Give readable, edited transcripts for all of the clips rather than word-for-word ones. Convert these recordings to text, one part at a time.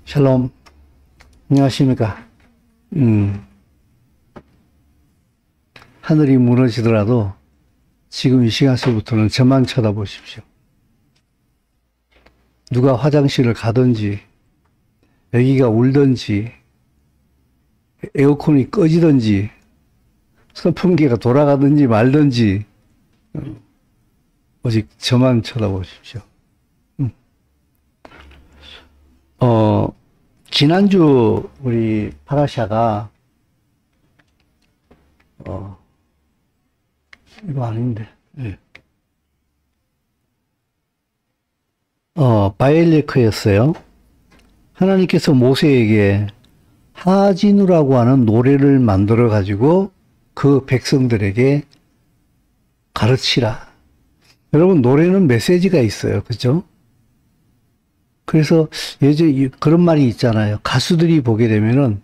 샬롬. 안녕하십니까. 하늘이 무너지더라도 지금 이 시간서부터는 저만 쳐다보십시오. 누가 화장실을 가든지, 애기가 울든지, 에어컨이 꺼지든지, 선풍기가 돌아가든지 말든지, 오직 저만 쳐다보십시오. 지난주 우리 파라샤가 이거 아닌데, 예. 바엘레크였어요. 하나님께서 모세에게 하진우라고 하는 노래를 만들어 가지고 그 백성들에게 가르치라. 여러분, 노래는 메시지가 있어요. 그죠? 그래서 예전에 그런 말이 있잖아요. 가수들이 보게 되면은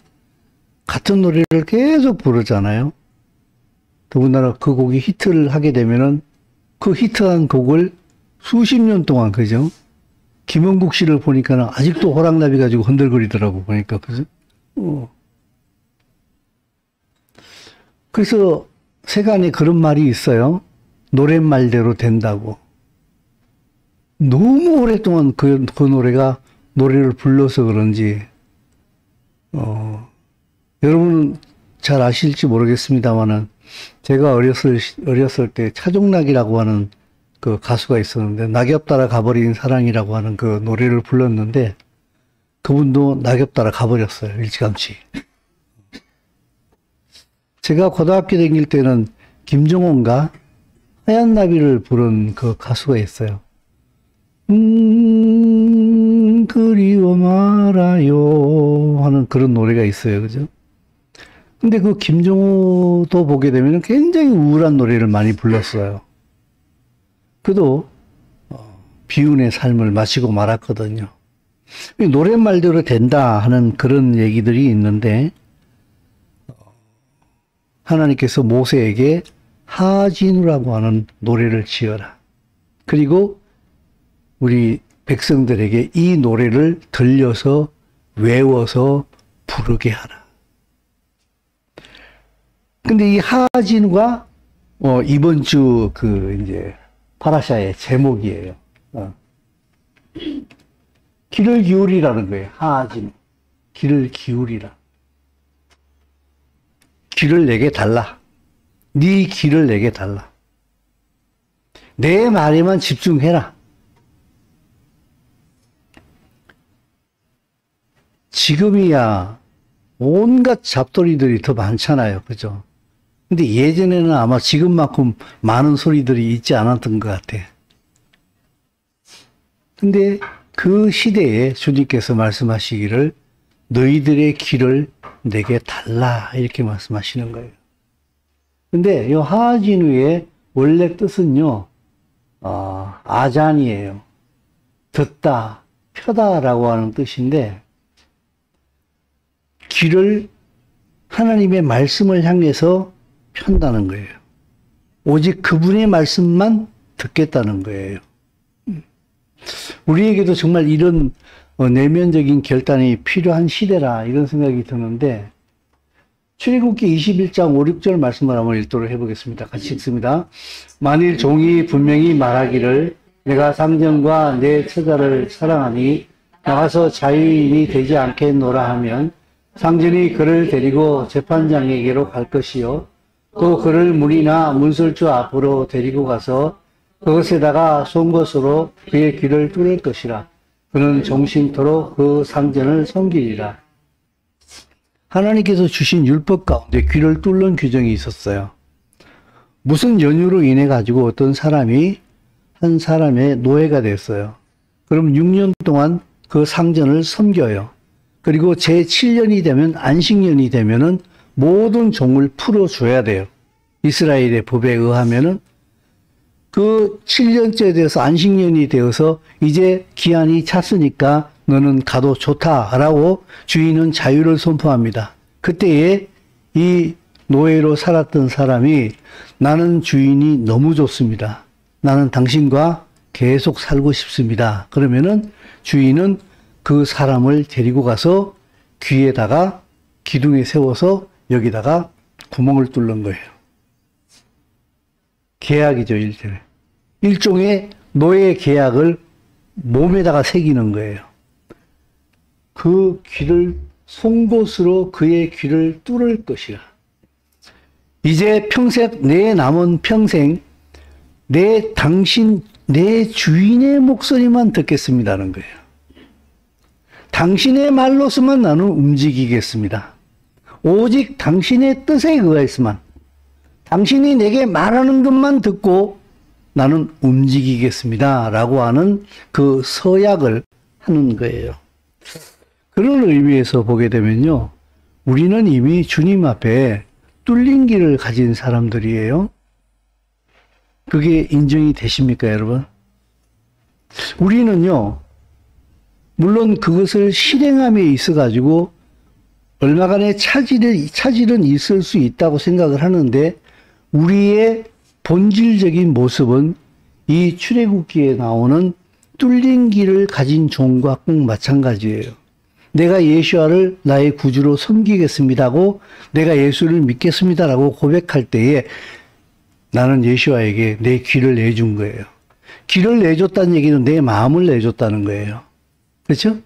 같은 노래를 계속 부르잖아요. 더군다나 그 곡이 히트를 하게 되면은 그 히트한 곡을 수십 년 동안, 그죠? 김영국 씨를 보니까는 아직도 호랑나비 가지고 흔들거리더라고, 보니까. 그죠? 그래서 세간에 그런 말이 있어요. 노랫말대로 된다고. 너무 오랫동안 그 노래를 불러서 그런지, 여러분은 잘 아실지 모르겠습니다만은, 제가 어렸을 때 차종락이라고 하는 그 가수가 있었는데, 낙엽 따라 가버린 사랑이라고 하는 그 노래를 불렀는데, 그분도 낙엽 따라 가버렸어요. 일찌감치. 제가 고등학교 다닐 때는 김정호인가 하얀 나비를 부른 그 가수가 있어요. 그리워 말아요 하는 그런 노래가 있어요. 그죠? 근데 그 김정호도 보게 되면 굉장히 우울한 노래를 많이 불렀어요. 그도 비운의 삶을 마치고 말았거든요. 노랫말대로 된다 하는 그런 얘기들이 있는데, 하나님께서 모세에게 하진우라고 하는 노래를 지어라. 그리고 우리 백성들에게 이 노래를 들려서 외워서 부르게 하라. 근데 이 하진우가 이번 주 이제 파라샤의 제목이에요. 귀를 기울이라는 거예요. 하진우. 귀를 기울이라. 귀를 내게 달라. 네 귀를 내게 달라. 내 말에만 집중해라. 지금이야 온갖 잡소리들이 더 많잖아요. 그죠? 근데 예전에는 아마 지금만큼 많은 소리들이 있지 않았던 것 같아. 근데 그 시대에 주님께서 말씀하시기를 너희들의 귀를 내게 달라 이렇게 말씀하시는 거예요. 근데 이 하진우의 원래 뜻은요, 아잔이에요. 듣다, 펴다라고 하는 뜻인데, 귀를 하나님의 말씀을 향해서 편다는 거예요. 오직 그분의 말씀만 듣겠다는 거예요. 우리에게도 정말 이런 내면적인 결단이 필요한 시대라 이런 생각이 드는데, 출애굽기 21장 5, 6절 말씀을 한번 읽도록 해보겠습니다. 같이 읽습니다. 만일 종이 분명히 말하기를 내가 상전과 내 처자를 사랑하니 나가서 자유인이 되지 않겠노라 하면 상전이 그를 데리고 재판장에게로 갈 것이요 또 그를 문이나 문설주 앞으로 데리고 가서 그것에다가 송곳으로 그의 귀를 뚫을 것이라. 그는 종신토록 그 상전을 섬기리라. 하나님께서 주신 율법 가운데 귀를 뚫는 규정이 있었어요. 무슨 연유로 인해 가지고 어떤 사람이 한 사람의 노예가 됐어요. 그럼 6년 동안 그 상전을 섬겨요. 그리고 제7년이 되면 안식년이 되면은 모든 종을 풀어줘야 돼요. 이스라엘의 법에 의하면은 그 7년째 되어서 안식년이 되어서 이제 기한이 찼으니까 너는 가도 좋다라고 주인은 자유를 선포합니다. 그때에 이 노예로 살았던 사람이 나는 주인이 너무 좋습니다. 나는 당신과 계속 살고 싶습니다. 그러면은 주인은 그 사람을 데리고 가서 귀에다가 기둥에 세워서 여기다가 구멍을 뚫는 거예요. 계약이죠, 일종의 노예 계약을 몸에다가 새기는 거예요. 그 귀를 송곳으로 그의 귀를 뚫을 것이라. 이제 평생, 내 남은 평생 내 주인의 목소리만 듣겠습니다는 거예요. 당신의 말로서만 나는 움직이겠습니다. 오직 당신의 뜻에 의해서만, 당신이 내게 말하는 것만 듣고 나는 움직이겠습니다. 라고 하는 그 서약을 하는 거예요. 그런 의미에서 보게 되면요, 우리는 이미 주님 앞에 뚫린 길을 가진 사람들이에요. 그게 인정이 되십니까, 여러분? 우리는요, 물론 그것을 실행함에 있어가지고 얼마간의 차질은 있을 수 있다고 생각을 하는데, 우리의 본질적인 모습은 이 출애굽기에 나오는 뚫린 길을 가진 종과 꼭 마찬가지예요. 내가 예수와를 나의 구주로 섬기겠습니다고, 내가 예수를 믿겠습니다라고 고백할 때에 나는 예수와에게 내 귀를 내준 거예요. 귀를 내줬다는 얘기는 내 마음을 내줬다는 거예요. 그렇죠?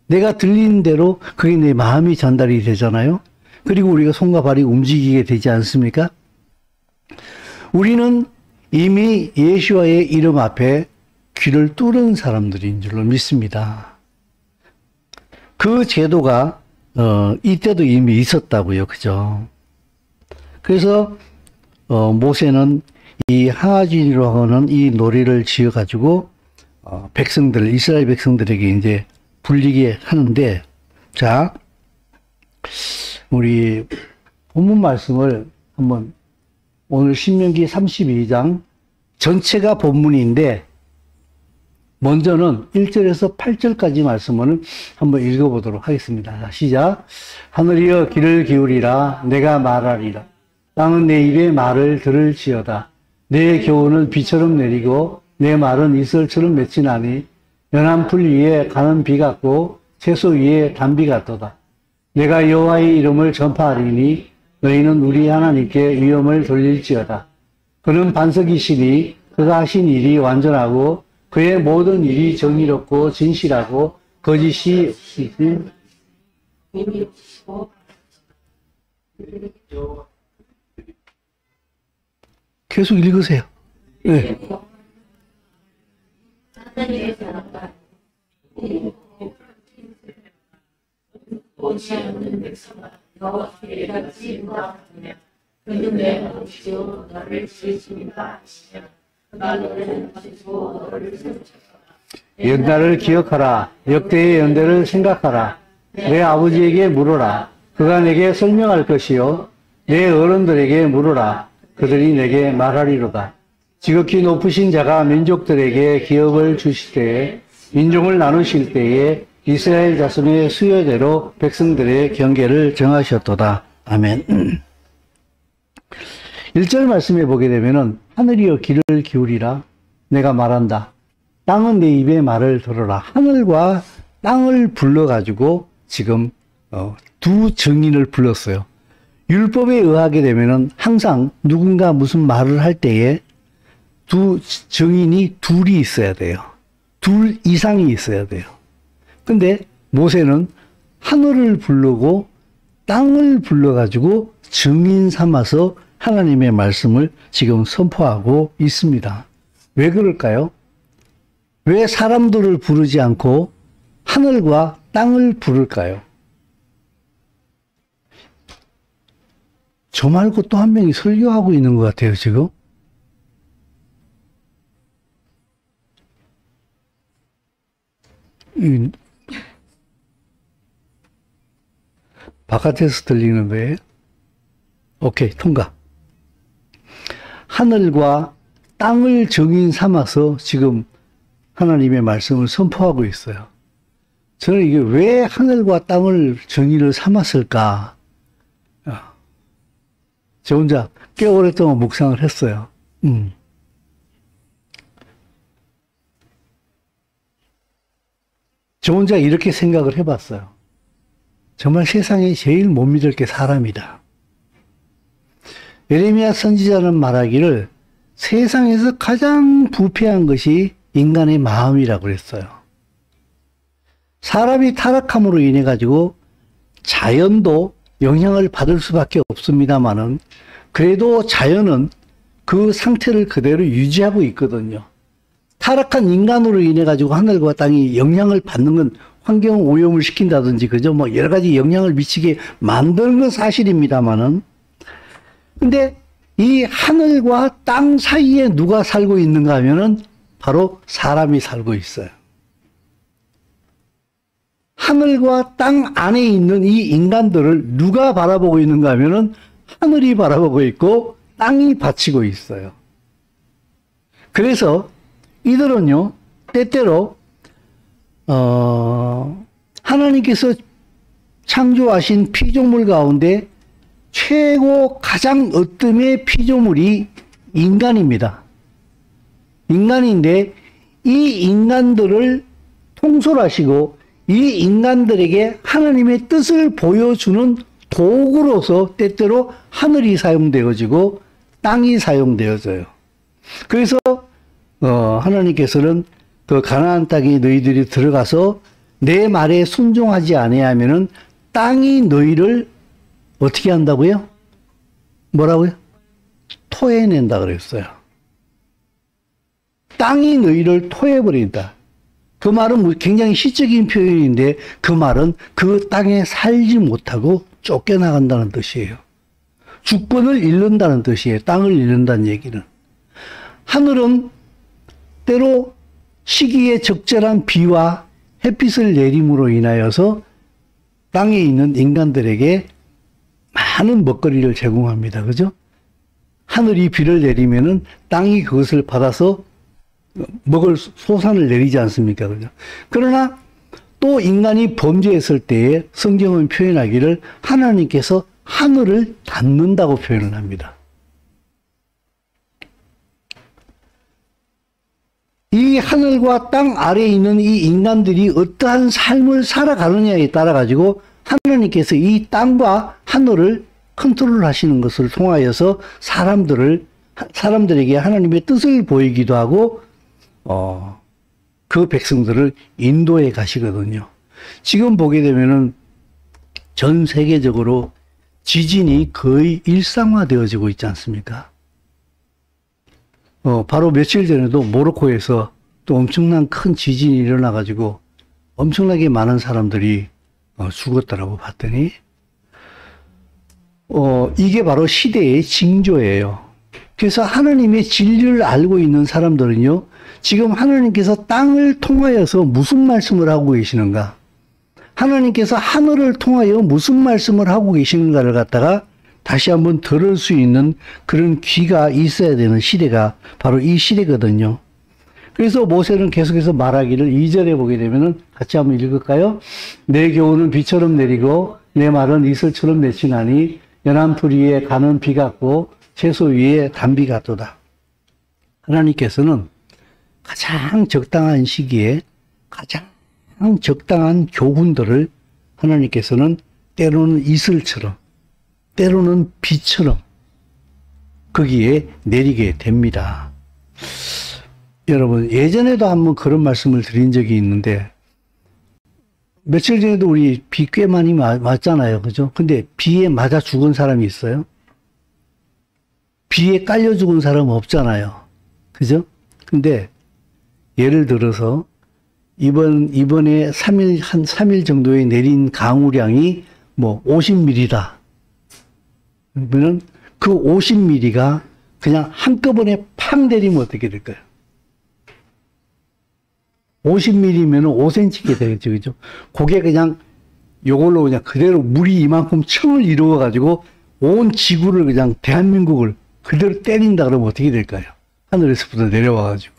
내가 들리는 대로 그게 내 마음이 전달이 되잖아요. 그리고 우리가 손과 발이 움직이게 되지 않습니까? 우리는 이미 예수와의 이름 앞에 귀를 뚫은 사람들인 줄로 믿습니다. 그 제도가 이때도 이미 있었다고요. 그죠? 그래서 모세는 이 하나진이라고 하는 이 노래를 지어가지고 이스라엘 백성들에게 이제 불리게 하는데, 자, 우리 본문 말씀을 한번, 오늘 신명기 32장 전체가 본문인데 먼저는 1절에서 8절까지 말씀을 한번 읽어보도록 하겠습니다. 자, 시작. 하늘이여 귀를 기울이라. 내가 말하리라. 땅은 내 입의 말을 들을지어다. 내 교훈은 비처럼 내리고 내 말은 이슬처럼 맺히나니 연한 풀 위에 가는 비 같고 채소 위에 단비 같도다. 내가 여호와의 이름을 전파하리니 너희는 우리 하나님께 위엄을 돌릴지어다. 그는 반석이시니 그가 하신 일이 완전하고 그의 모든 일이 정의롭고 진실하고 거짓이 없으신 계속 읽으세요. 네. 연단을 기억하라. 역대의 연대를 생각하라. 내 아버지에게 물어라. 그가 내게 설명할 것이요. 내 어른들에게 물어라. 그들이 내게 말하리로다. 지극히 높으신 자가 민족들에게 기업을 주실 때에, 민족을 나누실 때에 이스라엘 자손의 수요대로 백성들의 경계를 정하셨도다. 아멘. 1절 말씀에 보게 되면은 하늘이여 귀를 기울이라. 내가 말한다. 땅은 내 입의 말을 들어라. 하늘과 땅을 불러가지고 지금 두 증인을 불렀어요. 율법에 의하게 되면은 항상 누군가 무슨 말을 할 때에 두 증인이 둘이 있어야 돼요. 둘 이상이 있어야 돼요. 근데 모세는 하늘을 부르고 땅을 불러가지고 증인 삼아서 하나님의 말씀을 지금 선포하고 있습니다. 왜 그럴까요? 왜 사람들을 부르지 않고 하늘과 땅을 부를까요? 저 말고 또 한 명이 설교하고 있는 것 같아요, 지금. 바깥에서 들리는 거예요? 오케이, 통과. 하늘과 땅을 증인 삼아서 지금 하나님의 말씀을 선포하고 있어요. 저는 이게 왜 하늘과 땅을 증인을 삼았을까? 저 혼자 꽤 오랫동안 묵상을 했어요. 저 혼자 이렇게 생각을 해봤어요. 정말 세상에 제일 못 믿을 게 사람이다. 예레미야 선지자는 말하기를 세상에서 가장 부패한 것이 인간의 마음이라고 그랬어요. 사람이 타락함으로 인해 가지고 자연도 영향을 받을 수밖에 없습니다만은 그래도 자연은 그 상태를 그대로 유지하고 있거든요. 타락한 인간으로 인해 가지고 하늘과 땅이 영향을 받는 건 환경 오염을 시킨다든지 그죠? 뭐 여러 가지 영향을 미치게 만드는 건 사실입니다만은 근데 이 하늘과 땅 사이에 누가 살고 있는가 하면은 바로 사람이 살고 있어요. 하늘과 땅 안에 있는 이 인간들을 누가 바라보고 있는가 하면은 하늘이 바라보고 있고 땅이 받치고 있어요. 그래서 이들은요, 때때로 하나님께서 창조하신 피조물 가운데 최고 가장 으뜸의 피조물이 인간입니다. 인간인데 이 인간들을 통솔하시고 이 인간들에게 하나님의 뜻을 보여주는 도구로서 때때로 하늘이 사용되어지고 땅이 사용되어져요. 그래서 하나님께서는 그 가나안 땅에 너희들이 들어가서 내 말에 순종하지 아니하면은 땅이 너희를 어떻게 한다고요? 뭐라고요? 토해낸다 그랬어요. 땅이 너희를 토해버린다. 그 말은 굉장히 시적인 표현인데 그 말은 그 땅에 살지 못하고 쫓겨나간다는 뜻이에요. 주권을 잃는다는 뜻이에요. 땅을 잃는다는 얘기는. 하늘은 때로 시기에 적절한 비와 햇빛을 내림으로 인하여서 땅에 있는 인간들에게 많은 먹거리를 제공합니다. 그죠? 하늘이 비를 내리면은 땅이 그것을 받아서 먹을 소산을 내리지 않습니까? 그죠? 그러나 또 인간이 범죄했을 때에 성경은 표현하기를 하나님께서 하늘을 닫는다고 표현을 합니다. 이 하늘과 땅 아래에 있는 이 인간들이 어떠한 삶을 살아가느냐에 따라 가지고 하나님께서 이 땅과 하늘을 컨트롤 하시는 것을 통하여서 사람들에게 하나님의 뜻을 보이기도 하고 그 백성들을 인도해 가시거든요. 지금 보게 되면은 전 세계적으로 지진이 거의 일상화되어지고 있지 않습니까? 바로 며칠 전에도 모로코에서 또 엄청난 큰 지진이 일어나가지고 엄청나게 많은 사람들이 죽었다라고 봤더니 이게 바로 시대의 징조예요. 그래서 하나님의 진리를 알고 있는 사람들은요, 지금 하나님께서 땅을 통하여서 무슨 말씀을 하고 계시는가, 하나님께서 하늘을 통하여 무슨 말씀을 하고 계시는가를 갖다가 다시 한번 들을 수 있는 그런 귀가 있어야 되는 시대가 바로 이 시대거든요. 그래서 모세는 계속해서 말하기를 2절에 보게 되면은 같이 한번 읽을까요? 내 교훈은 비처럼 내리고 내 말은 이슬처럼 맺히나니 연한 풀 위에 가는 비 같고 채소 위에 단비 같도다. 하나님께서는 가장 적당한 시기에 가장 적당한 교훈들을 하나님께서는 때로는 이슬처럼 때로는 비처럼 거기에 내리게 됩니다. 여러분, 예전에도 한번 그런 말씀을 드린 적이 있는데 며칠 전에도 우리 비 꽤 많이 맞잖아요. 그죠? 근데 비에 맞아 죽은 사람이 있어요? 비에 깔려 죽은 사람은 없잖아요. 그죠? 근데 예를 들어서 이번에 한 3일 정도에 내린 강우량이 뭐 50mm다. 그러면 그 50mm가 그냥 한꺼번에 팍 내리면 어떻게 될까요? 50mm면 5cm가 되겠죠. 그죠? 그게 그냥 요걸로 그냥 그대로 물이 이만큼 층을 이루어가지고 온 지구를 그냥 대한민국을 그대로 때린다 그러면 어떻게 될까요? 하늘에서부터 내려와가지고.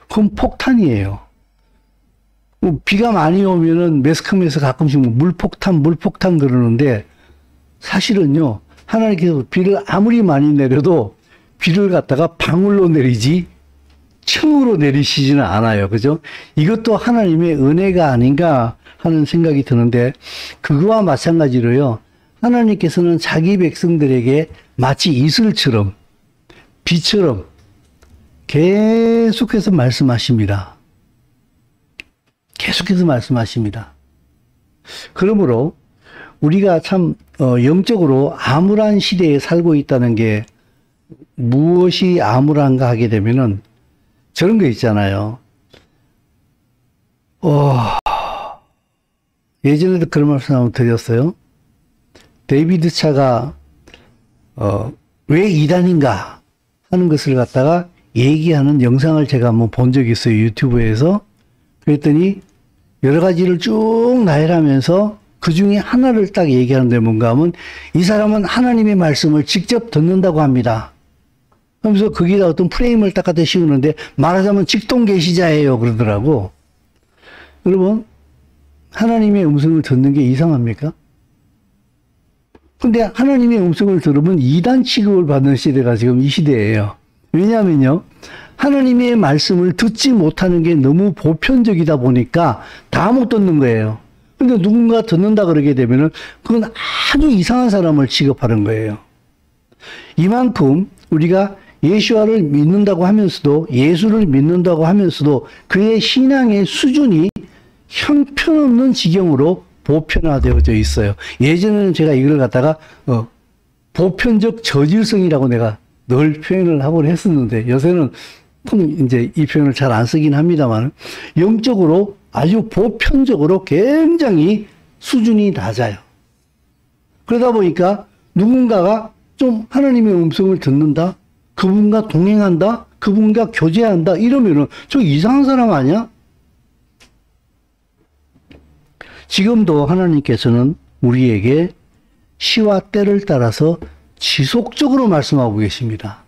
그럼 폭탄이에요. 비가 많이 오면은 매스컴에서 가끔씩 물폭탄 그러는데 사실은요, 하나님께서 비를 아무리 많이 내려도 비를 갖다가 방울로 내리지 층으로 내리시지는 않아요. 그죠? 이것도 하나님의 은혜가 아닌가 하는 생각이 드는데, 그거와 마찬가지로요. 하나님께서는 자기 백성들에게 마치 이슬처럼, 비처럼 계속해서 말씀하십니다. 계속해서 말씀하십니다. 그러므로 우리가 참 영적으로 암울한 시대에 살고 있다는 게 무엇이 암울한가 하게 되면은 저런 거 있잖아요. 예전에도 그런 말씀 한번 드렸어요. 데이비드 차가 왜 이단인가 하는 것을 갖다가 얘기하는 영상을 제가 한번 본 적이 있어요. 유튜브에서. 그랬더니 여러 가지를 쭉 나열하면서 그 중에 하나를 딱 얘기하는데 뭔가 하면 이 사람은 하나님의 말씀을 직접 듣는다고 합니다. 그러면서 거기다 어떤 프레임을 딱 갖다 씌우는데 말하자면 직통계시자예요 그러더라고. 여러분, 하나님의 음성을 듣는 게 이상합니까? 근데 하나님의 음성을 들으면 이단 취급을 받는 시대가 지금 이 시대예요. 왜냐하면요, 하나님의 말씀을 듣지 못하는 게 너무 보편적이다 보니까 다 못 듣는 거예요. 근데 누군가 듣는다 그러게 되면은 그건 아주 이상한 사람을 취급하는 거예요. 이만큼 우리가 예수와를 믿는다고 하면서도, 예수를 믿는다고 하면서도 그의 신앙의 수준이 형편없는 지경으로 보편화되어져 있어요. 예전에는 제가 이걸 갖다가 보편적 저질성이라고 내가 늘 표현을 하곤 했었는데, 요새는 이제 이 표현을 잘 안 쓰긴 합니다만, 영적으로 아주 보편적으로 굉장히 수준이 낮아요. 그러다 보니까 누군가가 좀 하나님의 음성을 듣는다, 그분과 동행한다, 그분과 교제한다 이러면은 저 이상한 사람 아니야? 지금도 하나님께서는 우리에게 시와 때를 따라서 지속적으로 말씀하고 계십니다.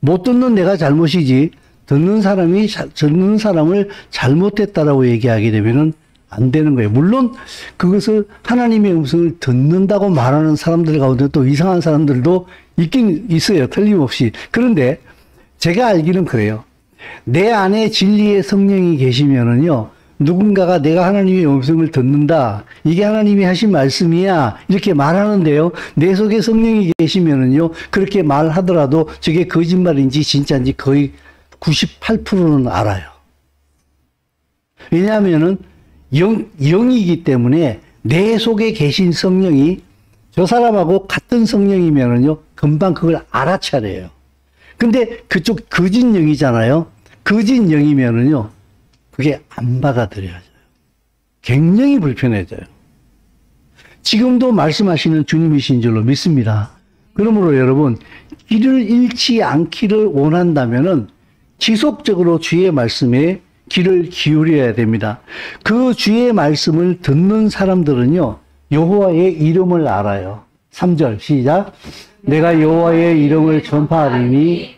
못 듣는 내가 잘못이지, 듣는 사람을 잘못했다라고 얘기하게 되면은 안 되는 거예요. 물론 그것을 하나님의 음성을 듣는다고 말하는 사람들 가운데 또 이상한 사람들도 있긴 있어요. 틀림없이. 그런데 제가 알기는 그래요. 내 안에 진리의 성령이 계시면은요, 누군가가 내가 하나님의 음성을 듣는다, 이게 하나님이 하신 말씀이야, 이렇게 말하는데요, 내 속에 성령이 계시면은요, 그렇게 말하더라도 저게 거짓말인지 진짜인지 거의 98%는 알아요. 왜냐하면은 영이기 때문에 내 속에 계신 성령이 저 사람하고 같은 성령이면은요, 금방 그걸 알아차려요. 근데 그쪽 거짓 영이잖아요. 거짓 영이면은요, 그게 안 받아들여져요. 굉장히 불편해져요. 지금도 말씀하시는 주님이신 줄로 믿습니다. 그러므로 여러분, 길을 잃지 않기를 원한다면은 지속적으로 주의 말씀에 귀를 기울여야 됩니다. 그 주의 말씀을 듣는 사람들은요, 여호와의 이름을 알아요. 3절 시작. 내가 여호와의 이름을 전파하리니.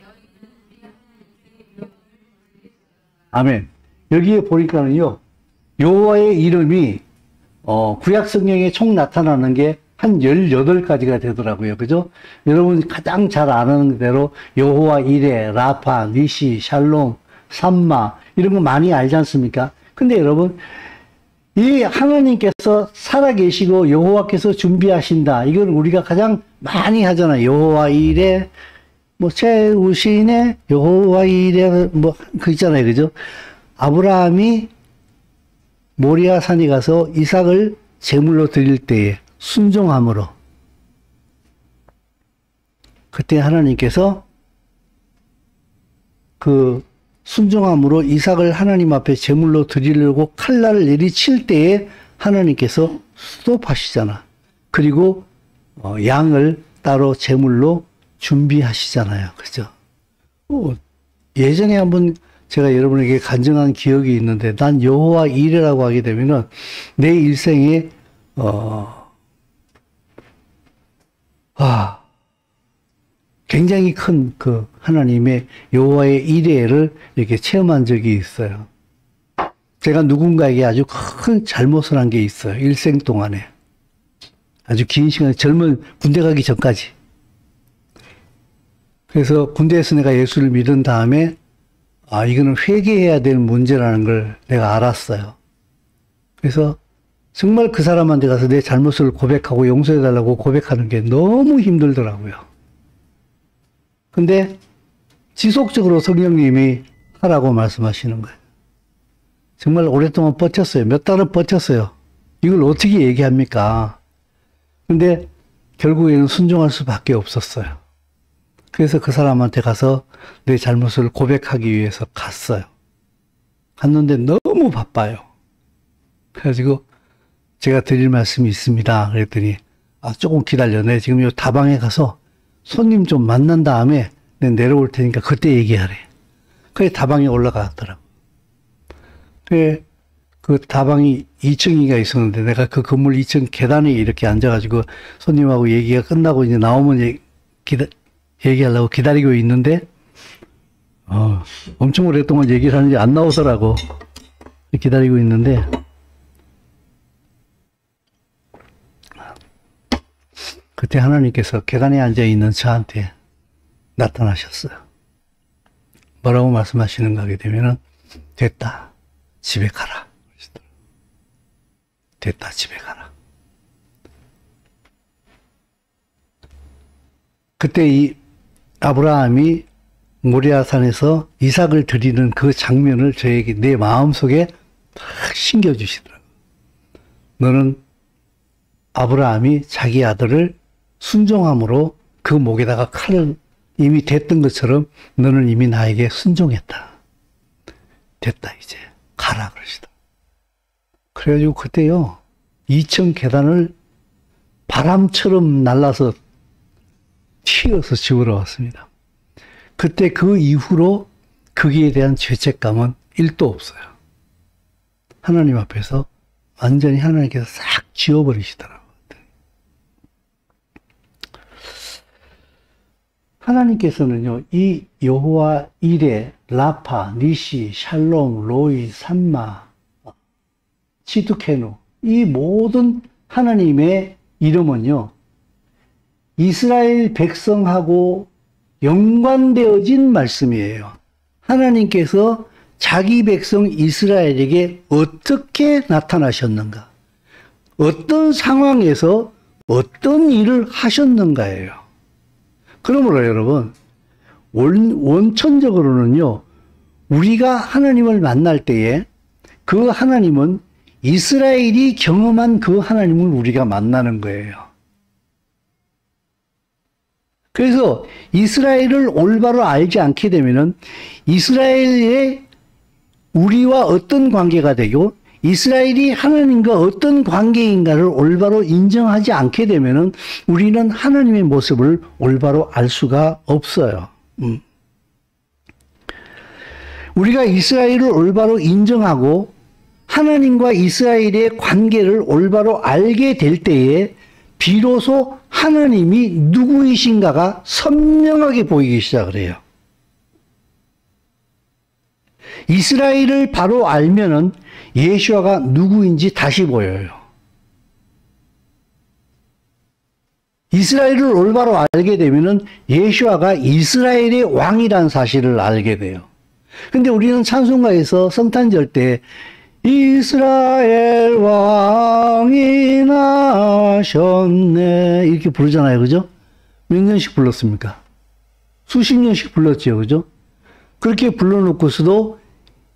아멘. 여기에 보니까는요, 여호와의 이름이 구약 성경에 총 나타나는 게 한 18가지가 되더라고요. 그죠? 여러분 가장 잘 아는 대로 여호와 이레, 라파, 니시, 샬롬, 삼마 이런 거 많이 알지 않습니까? 근데 여러분, 이 하나님께서 살아계시고 여호와께서 준비하신다, 이걸 우리가 가장 많이 하잖아요. 여호와 이레, 뭐 세우시네, 여호와 이레, 뭐 그 있잖아요. 그죠? 아브라함이 모리아 산에 가서 이삭을 제물로 드릴 때에 순종함으로, 그때 하나님께서 그 순종함으로 이삭을 하나님 앞에 제물로 드리려고 칼날을 내리칠 때에 하나님께서 스톱하시잖아. 그리고 양을 따로 제물로 준비하시잖아요. 그죠? 예전에 한번 제가 여러분에게 간증한 기억이 있는데, 난 여호와 이레라고 하게 되면은 내 일생에 굉장히 큰 그 하나님의 여호와의 이레를 이렇게 체험한 적이 있어요. 제가 누군가에게 아주 큰 잘못을 한 게 있어요. 일생 동안에. 아주 긴 시간, 군대 가기 전까지. 그래서 군대에서 내가 예수를 믿은 다음에 아, 이거는 회개해야 될 문제라는 걸 내가 알았어요. 그래서 정말 그 사람한테 가서 내 잘못을 고백하고 용서해달라고 고백하는 게 너무 힘들더라고요. 근데 지속적으로 성령님이 하라고 말씀하시는 거예요. 정말 오랫동안 버텼어요. 몇 달은 버텼어요. 이걸 어떻게 얘기합니까? 근데 결국에는 순종할 수밖에 없었어요. 그래서 그 사람한테 가서 내 잘못을 고백하기 위해서 갔어요. 갔는데 너무 바빠요. 그래가지고 제가 드릴 말씀이 있습니다. 그랬더니 아, 조금 기다려. 내 지금 요 다방에 가서 손님 좀 만난 다음에 내가 내려올 테니까 그때 얘기하래. 그래 다방에 올라갔더라고. 그래 그 다방이 2층이가 있었는데 내가 그 건물 2층 계단에 이렇게 앉아가지고 손님하고 얘기가 끝나고 이제 나오면 얘기하려고 기다리고 있는데 엄청 오랫동안 얘기를 하는데 안 나오더라고. 기다리고 있는데 그때 하나님께서 계단에 앉아있는 저한테 나타나셨어요. 뭐라고 말씀하시는가 하게 되면은 됐다. 집에 가라. 됐다. 집에 가라. 그때 이 아브라함이 모리아산에서 이삭을 드리는 그 장면을 저에게 내 마음속에 탁 심겨주시더라고요. 너는 아브라함이 자기 아들을 순종함으로 그 목에다가 칼을 이미 댔던 것처럼 너는 이미 나에게 순종했다. 됐다 이제 가라 그러시다. 그래가지고 그때요 2층 계단을 바람처럼 날라서 튀어서 집으로 왔습니다. 그때 그 이후로 거기에 대한 죄책감은 1도 없어요. 하나님 앞에서 완전히 하나님께서 싹 지워버리시더라고요. 하나님께서는요, 이 여호와 이레, 라파, 니시, 샬롬, 로이, 삼마, 치두케누 이 모든 하나님의 이름은요, 이스라엘 백성하고 연관되어진 말씀이에요. 하나님께서 자기 백성 이스라엘에게 어떻게 나타나셨는가? 어떤 상황에서 어떤 일을 하셨는가예요. 그러므로 여러분, 원천적으로는요, 우리가 하나님을 만날 때에 그 하나님은 이스라엘이 경험한 그 하나님을 우리가 만나는 거예요. 그래서 이스라엘을 올바로 알지 않게 되면은 이스라엘의 우리와 어떤 관계가 되고 이스라엘이 하나님과 어떤 관계인가를 올바로 인정하지 않게 되면은 우리는 하나님의 모습을 올바로 알 수가 없어요. 우리가 이스라엘을 올바로 인정하고 하나님과 이스라엘의 관계를 올바로 알게 될 때에 비로소 하나님이 누구이신가가 선명하게 보이기 시작을 해요. 이스라엘을 바로 알면은 예수아가 누구인지 다시 보여요. 이스라엘을 올바로 알게 되면은 예수아가 이스라엘의 왕이라는 사실을 알게 돼요. 근데 우리는 찬송가에서 성탄절 때 이스라엘 왕이 나셨네 이렇게 부르잖아요. 그죠? 몇 년씩 불렀습니까? 수십 년씩 불렀죠. 그죠? 그렇게 불러놓고서도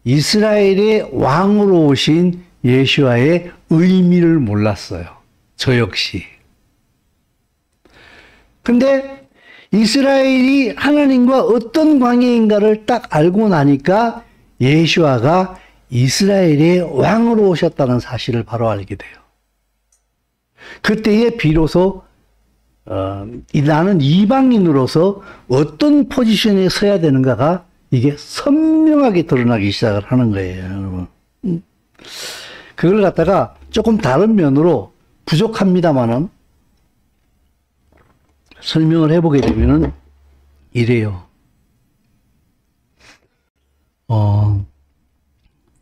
이스라엘의 왕으로 오신 예수와의 의미를 몰랐어요. 저 역시. 근데 이스라엘이 하나님과 어떤 관계인가를 딱 알고 나니까 예수와가 이스라엘의 왕으로 오셨다는 사실을 바로 알게 돼요. 그때에 비로소 나는 이방인으로서 어떤 포지션에 서야 되는가가 이게 선명하게 드러나기 시작을 하는 거예요, 여러분. 그걸 갖다가 조금 다른 면으로 부족합니다만은 설명을 해보게 되면은 이래요.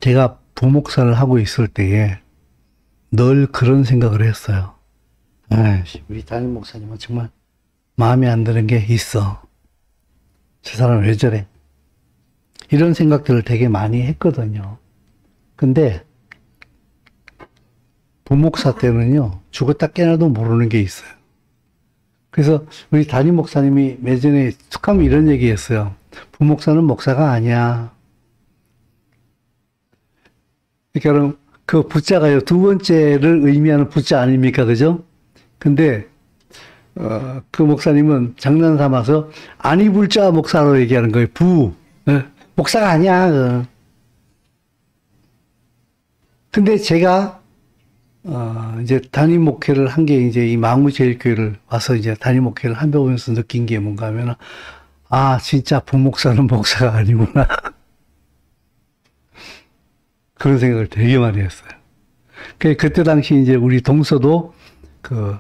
제가 부목사를 하고 있을 때에 늘 그런 생각을 했어요. 우리 담임 목사님은 정말 마음에 안 드는 게 있어. 저 사람 왜 저래? 이런 생각들을 되게 많이 했거든요. 근데 부목사 때는요, 죽었다 깨나도 모르는 게 있어요. 그래서 우리 담임 목사님이 예전에 툭하면 이런 얘기 했어요. 부목사는 목사가 아니야. 그러니까 그 부자가요, 두 번째를 의미하는 부자 아닙니까? 그죠? 근데 그 목사님은 장난 삼아서 아니 불자 목사로 얘기하는 거예요. 목사가 아니야. 근데 제가 이제 담임 목회를 한 게 이제 이 망우제일교회를 와서 이제 담임 목회를 한 배 보면서 느낀 게 뭔가 하면은 진짜 부목사는 목사가 아니구나. 그런 생각을 되게 많이 했어요. 그때 당시 이제 우리 동서도 그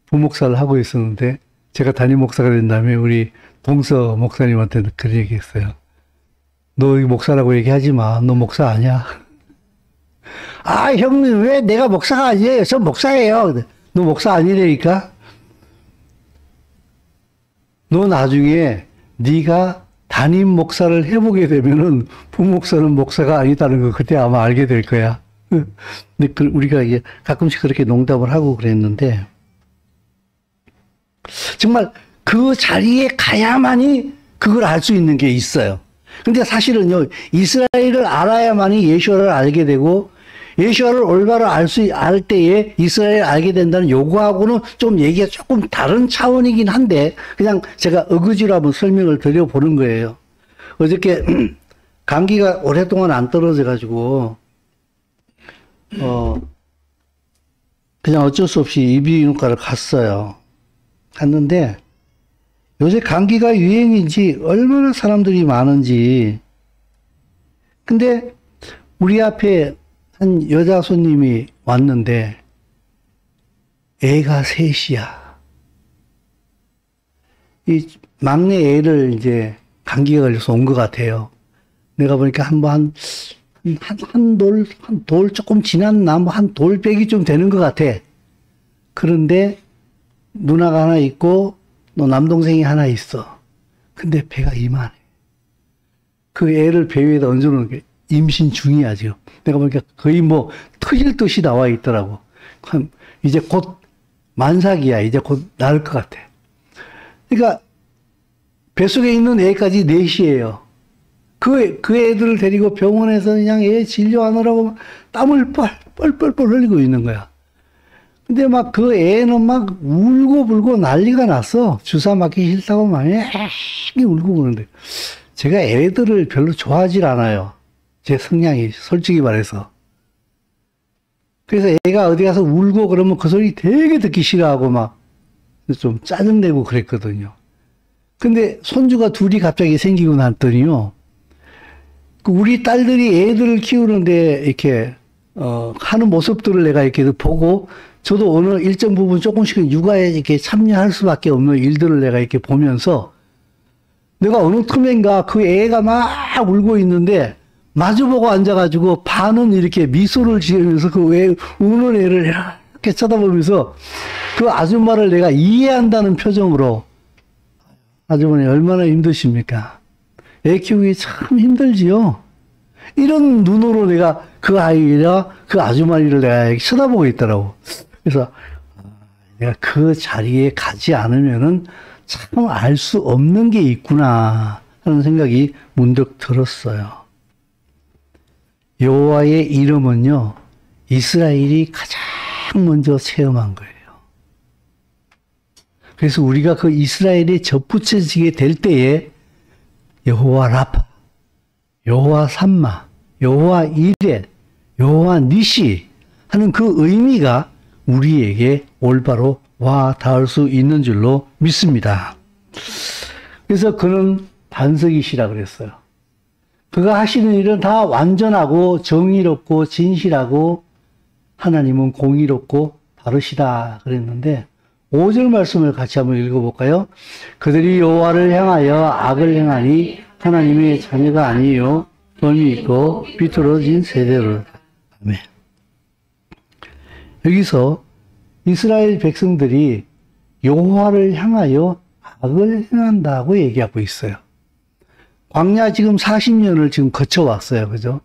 부목사를 하고 있었는데 제가 담임 목사가 된 다음에 우리 동서 목사님한테 그런 얘기 했어요. 너 목사라고 얘기하지 마. 너 목사 아니야. 형님, 왜 내가 목사가 아니에요? 저 목사예요. 너 목사 아니라니까? 너 나중에 네가 담임 목사를 해보게 되면은 부목사는 목사가 아니다는 거 그때 아마 알게 될 거야. 근데 우리가 이게 가끔씩 그렇게 농담을 하고 그랬는데, 정말 그 자리에 가야만이 그걸 알 수 있는 게 있어요. 근데 사실은요, 이스라엘을 알아야만이 예수와를 알게 되고, 예수와를 올바로 알 때에 이스라엘을 알게 된다는 요구하고는 좀 얘기가 조금 다른 차원이긴 한데, 그냥 제가 어거지로 한번 설명을 드려보는 거예요. 어저께 감기가 오랫동안 안 떨어져가지고, 그냥 어쩔 수 없이 이비인후과를 갔어요. 갔는데, 요새 감기가 유행인지 얼마나 사람들이 많은지. 근데 우리 앞에 한 여자 손님이 왔는데 애가 셋이야. 이 막내 애를 이제 감기가 걸려서 온 것 같아요. 내가 보니까 한 돌 조금 지난 나무 한 돌빼기쯤 되는 것 같아. 그런데 누나가 하나 있고 너 남동생이 하나 있어. 근데 배가 이만해. 그 애를 배 위에다 얹어놓은 게 임신 중이야, 지금. 내가 보니까 거의 뭐 터질 듯이 나와 있더라고. 이제 곧 만삭이야. 이제 곧 나을 것 같아. 그러니까 뱃속에 있는 애까지 넷이에요. 그 애들을 데리고 병원에서 그냥 애 진료하느라고 땀을 뻘뻘 흘리고 있는 거야. 근데 막 그 애는 막 울고 불고 난리가 났어. 주사 맞기 싫다고 막 울고 그러는데. 제가 애들을 별로 좋아하질 않아요. 제 성향이, 솔직히 말해서. 그래서 애가 어디 가서 울고 그러면 그 소리 되게 듣기 싫어하고 막 좀 짜증내고 그랬거든요. 근데 손주가 둘이 갑자기 생기고 났더니요. 우리 딸들이 애들을 키우는데 이렇게, 하는 모습들을 내가 이렇게 보고 저도 어느 일정 부분 조금씩은 육아에 이렇게 참여할 수밖에 없는 일들을 내가 이렇게 보면서 내가 어느 틈엔가 그 애가 막 울고 있는데 마주보고 앉아가지고 반은 이렇게 미소를 지으면서 그 애, 우는 애를 이렇게 쳐다보면서 그 아줌마를 내가 이해한다는 표정으로 아주머니 얼마나 힘드십니까? 애 키우기 참 힘들지요? 이런 눈으로 내가 그 아이랑 그 아주머니를 내가 쳐다보고 있더라고. 그래서 내가 그 자리에 가지 않으면은 참 알 수 없는 게 있구나 하는 생각이 문득 들었어요. 여호와의 이름은요, 이스라엘이 가장 먼저 체험한 거예요. 그래서 우리가 그 이스라엘에 접붙여지게 될 때에 여호와 라파, 여호와 삼마, 여호와 이레, 여호와 니시 하는 그 의미가 우리에게 올바로 와 닿을 수 있는 줄로 믿습니다. 그래서 그는 반석이시라 그랬어요. 그가 하시는 일은 다 완전하고 정의롭고 진실하고 하나님은 공의롭고 바르시다 그랬는데 5절 말씀을 같이 한번 읽어볼까요? 그들이 여호와를 향하여 악을 행하니 하나님의 자녀가 아니요 범이 있고 비틀어진 세대로. 아멘. 여기서 이스라엘 백성들이 여호와를 향하여 악을 행한다고 얘기하고 있어요. 광야 지금 40년을 지금 거쳐왔어요. 그죠?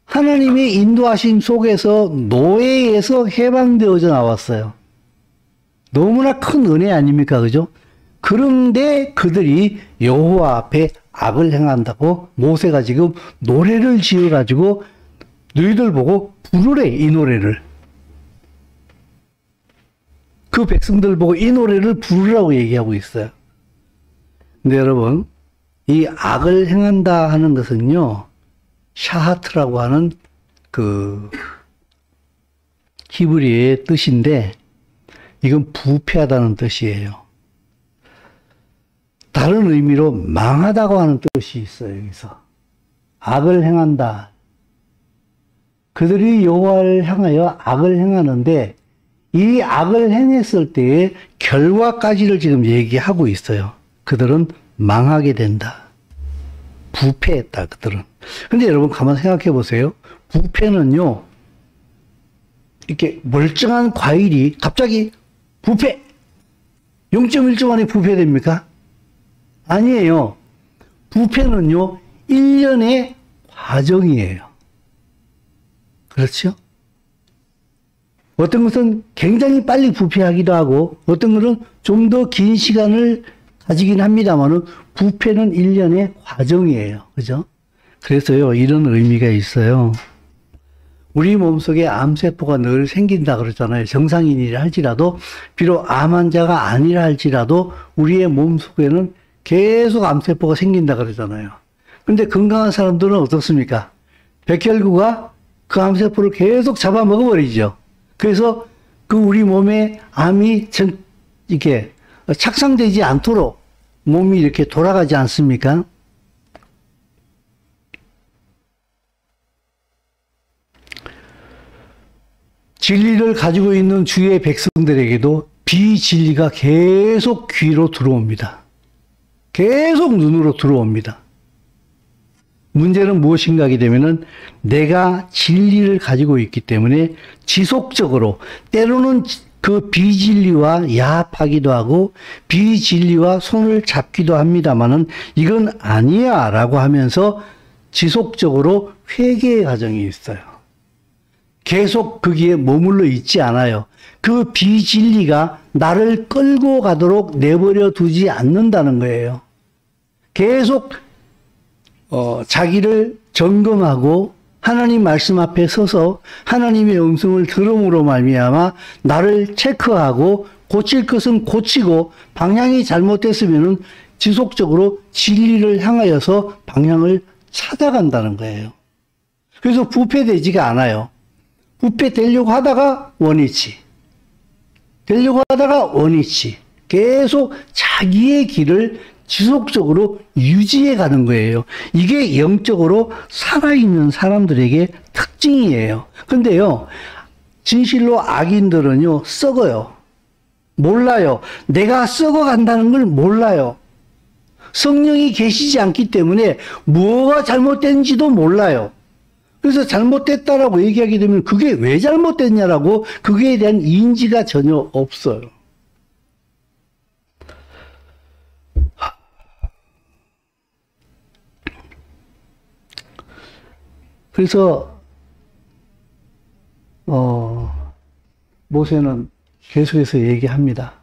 하나님의 인도하심 속에서 노예에서 해방되어져 나왔어요. 너무나 큰 은혜 아닙니까? 그죠? 그런데 그들이 여호와 앞에 악을 행한다고 모세가 지금 노래를 지어가지고 너희들 보고 부르래, 이 노래를. 그 백성들 보고 이 노래를 부르라고 얘기하고 있어요. 근데 여러분, 이 악을 행한다 하는 것은요, 샤하트라고 하는 그 히브리어의 뜻인데, 이건 부패하다는 뜻이에요. 다른 의미로 망하다고 하는 뜻이 있어요, 여기서. 악을 행한다. 그들이 여호와를 향하여 악을 행하는데, 이 악을 행했을 때의 결과까지를 지금 얘기하고 있어요. 그들은 망하게 된다. 부패했다, 그들은. 근데 여러분, 가만 생각해 보세요. 부패는요, 이렇게 멀쩡한 과일이 갑자기 부패! 0.1초 만에 부패됩니까? 아니에요. 부패는요, 1년의 과정이에요. 그렇죠? 어떤 것은 굉장히 빨리 부패하기도 하고, 어떤 것은 좀 더 긴 시간을 가지긴 합니다만은, 부패는 1년의 과정이에요. 그죠? 그래서요, 이런 의미가 있어요. 우리 몸속에 암세포가 늘 생긴다 그러잖아요. 정상인이라 할지라도, 비록 암 환자가 아니라 할지라도, 우리의 몸속에는 계속 암세포가 생긴다 그러잖아요. 근데 건강한 사람들은 어떻습니까? 백혈구가 그 암세포를 계속 잡아먹어버리죠. 그래서 그 우리 몸에 암이 이렇게 착상되지 않도록 몸이 이렇게 돌아가지 않습니까? 진리를 가지고 있는 주의 백성들에게도 비진리가 계속 귀로 들어옵니다. 계속 눈으로 들어옵니다. 문제는 무엇인가 하게 되면은 내가 진리를 가지고 있기 때문에 지속적으로 때로는 그 비진리와 야합하기도 하고 비진리와 손을 잡기도 합니다만은 이건 아니야 라고 하면서 지속적으로 회개의 과정이 있어요. 계속 거기에 머물러 있지 않아요. 그 비진리가 나를 끌고 가도록 내버려 두지 않는다는 거예요. 계속 자기를 점검하고 하나님 말씀 앞에 서서 하나님의 음성을 들음으로 말미암아 나를 체크하고 고칠 것은 고치고 방향이 잘못됐으면은 지속적으로 진리를 향하여서 방향을 찾아간다는 거예요. 그래서 부패되지가 않아요. 부패되려고 하다가 원위치, 되려고 하다가 원위치, 계속 자기의 길을 지속적으로 유지해 가는 거예요. 이게 영적으로 살아있는 사람들에게 특징이에요. 근데요, 진실로 악인들은요, 썩어요. 몰라요. 내가 썩어간다는 걸 몰라요. 성령이 계시지 않기 때문에 뭐가 잘못된지도 몰라요. 그래서 잘못됐다라고 얘기하게 되면 그게 왜 잘못됐냐라고 그거에 대한 인지가 전혀 없어요. 그래서 모세는 계속해서 얘기합니다.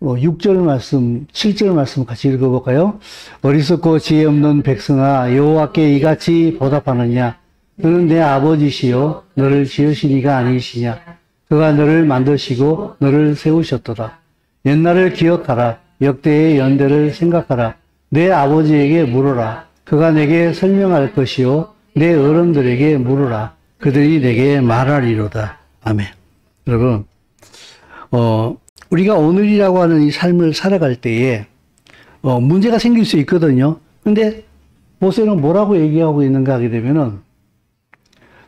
6절 말씀, 7절 말씀 같이 읽어볼까요? 어리석고 지혜 없는 백성아, 여호와께 이같이 보답하느냐? 너는 내 아버지시요 너를 지으신 이가 아니시냐? 그가 너를 만드시고 너를 세우셨도다. 옛날을 기억하라. 역대의 연대를 생각하라. 내 아버지에게 물어라. 그가 내게 설명할 것이요 내 어른들에게 물으라. 그들이 내게 말하리로다. 아멘. 여러분, 우리가 오늘이라고 하는 이 삶을 살아갈 때에 문제가 생길 수 있거든요. 근데 모세는 뭐라고 얘기하고 있는가 하게 되면은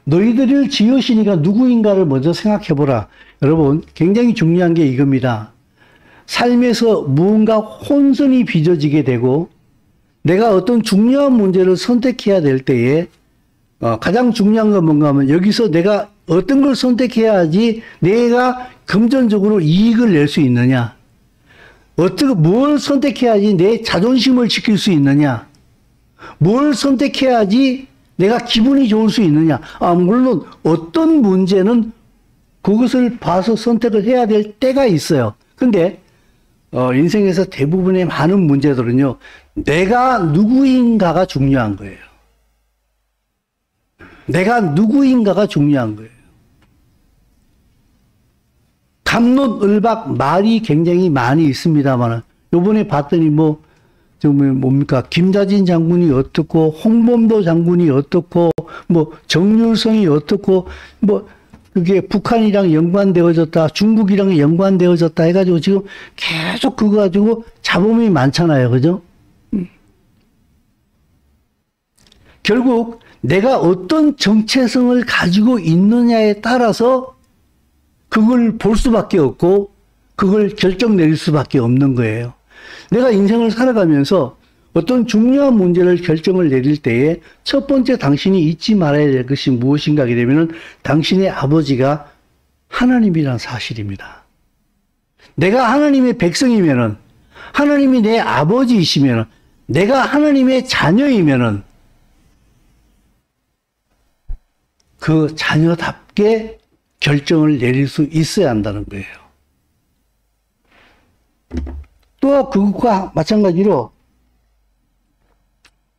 너희들을 지으신 이가 누구인가를 먼저 생각해보라. 여러분, 굉장히 중요한 게 이겁니다. 삶에서 무언가 혼선이 빚어지게 되고 내가 어떤 중요한 문제를 선택해야 될 때에 가장 중요한 건 뭔가 하면 여기서 내가 어떤 걸 선택해야지 내가 금전적으로 이익을 낼 수 있느냐, 뭘 선택해야지 내 자존심을 지킬 수 있느냐, 뭘 선택해야지 내가 기분이 좋을 수 있느냐. 물론 어떤 문제는 그것을 봐서 선택을 해야 될 때가 있어요. 근데 인생에서 대부분의 많은 문제들은요, 내가 누구인가가 중요한 거예요. 내가 누구인가가 중요한 거예요. 갑론을박 말이 굉장히 많이 있습니다만, 요번에 봤더니 뭡니까? 김자진 장군이 어떻고, 홍범도 장군이 어떻고, 정률성이 어떻고, 그게 북한이랑 연관되어졌다, 중국이랑 연관되어졌다 해가지고 지금 계속 그거 가지고 잡음이 많잖아요. 그죠? 결국 내가 어떤 정체성을 가지고 있느냐에 따라서 그걸 볼 수밖에 없고 그걸 결정 내릴 수밖에 없는 거예요. 내가 인생을 살아가면서 어떤 중요한 문제를 결정을 내릴 때에 첫 번째 당신이 잊지 말아야 될 것이 무엇인가 하게 되면 당신의 아버지가 하나님이란 사실입니다. 내가 하나님의 백성이면은, 하나님이 내 아버지이시면은, 내가 하나님의 자녀이면은 그 자녀답게 결정을 내릴 수 있어야 한다는 거예요. 또 그것과 마찬가지로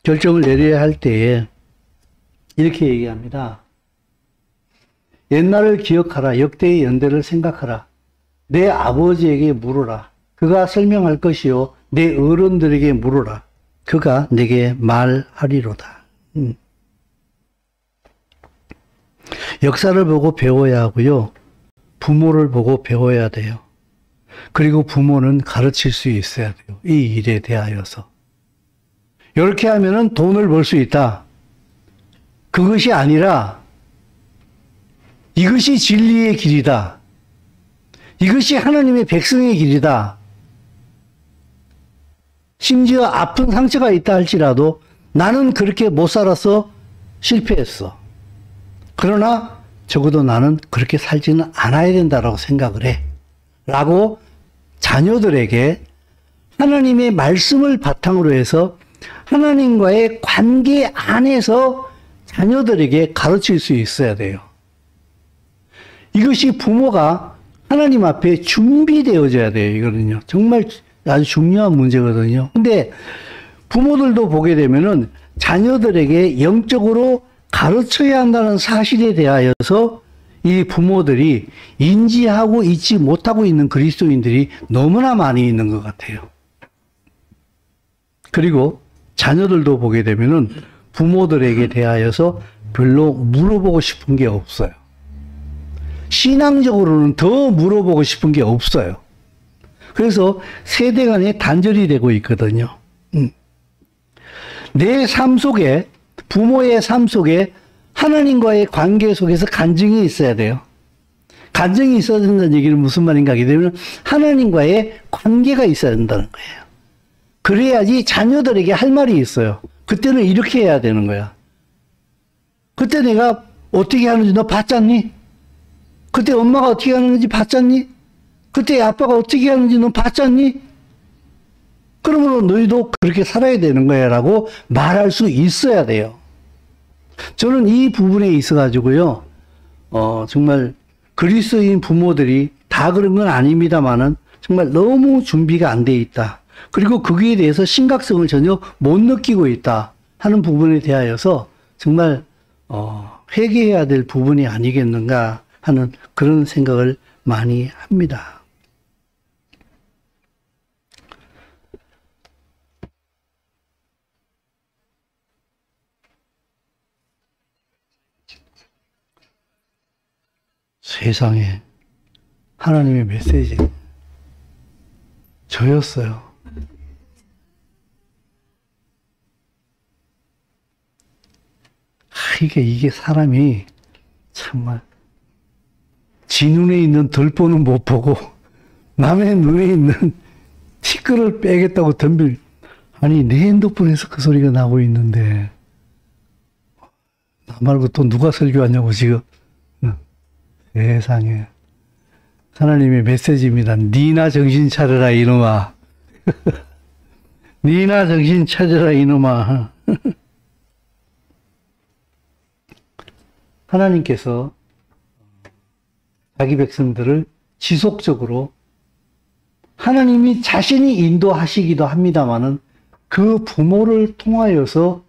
결정을 내려야 할 때에 이렇게 얘기합니다. 옛날을 기억하라. 역대의 연대를 생각하라. 내 아버지에게 물어라. 그가 설명할 것이요. 내 어른들에게 물어라. 그가 내게 말하리로다. 역사를 보고 배워야 하고요. 부모를 보고 배워야 돼요. 그리고 부모는 가르칠 수 있어야 돼요. 이 일에 대하여서. 이렇게 하면은 돈을 벌 수 있다. 그것이 아니라 이것이 진리의 길이다. 이것이 하나님의 백성의 길이다. 심지어 아픈 상처가 있다 할지라도 나는 그렇게 못 살아서 실패했어. 그러나 적어도 나는 그렇게 살지는 않아야 된다라고 생각을 해. 라고 자녀들에게 하나님의 말씀을 바탕으로 해서 하나님과의 관계 안에서 자녀들에게 가르칠 수 있어야 돼요. 이것이 부모가 하나님 앞에 준비되어져야 돼요. 이거는요. 정말 아주 중요한 문제거든요. 근데 부모들도 보게 되면은 자녀들에게 영적으로 가르쳐야 한다는 사실에 대하여서 이 부모들이 인지하고 있지 못하고 있는 그리스도인들이 너무나 많이 있는 것 같아요. 그리고 자녀들도 보게 되면은 부모들에게 대하여서 별로 물어보고 싶은 게 없어요. 신앙적으로는 더 물어보고 싶은 게 없어요. 그래서 세대 간에 단절이 되고 있거든요. 내 삶 속에, 부모의 삶 속에 하나님과의 관계 속에서 간증이 있어야 돼요. 간증이 있어야 된다는 얘기는 무슨 말인가 하게 되면 하나님과의 관계가 있어야 된다는 거예요. 그래야지 자녀들에게 할 말이 있어요. 그때는 이렇게 해야 되는 거야. 그때 내가 어떻게 하는지 너 봤잖니? 그때 엄마가 어떻게 하는지 봤잖니? 그때 아빠가 어떻게 하는지 너 봤잖니? 그러므로 너희도 그렇게 살아야 되는 거야 라고 말할 수 있어야 돼요. 저는 이 부분에 있어 가지고요, 정말 그리스도인 부모들이 다 그런 건 아닙니다만은 정말 너무 준비가 안 돼 있다. 그리고 거기에 대해서 심각성을 전혀 못 느끼고 있다 하는 부분에 대하여서 정말 회개해야 될 부분이 아니겠는가 하는 그런 생각을 많이 합니다. 세상에 하나님의 메시지 저였어요. 이게 사람이 정말 지 눈에 있는 들보는 못 보고 남의 눈에 있는 티끌을 빼겠다고 덤빌, 아니 내 핸드폰에서 그 소리가 나고 있는데 나 말고 또 누가 설교하냐고 지금. 세상에 하나님의 메시지입니다. 니나 정신 차려라 이놈아. 니나 정신 차려라 이놈아. 하나님께서 자기 백성들을 지속적으로 하나님이 자신이 인도하시기도 합니다마는 그 부모를 통하여서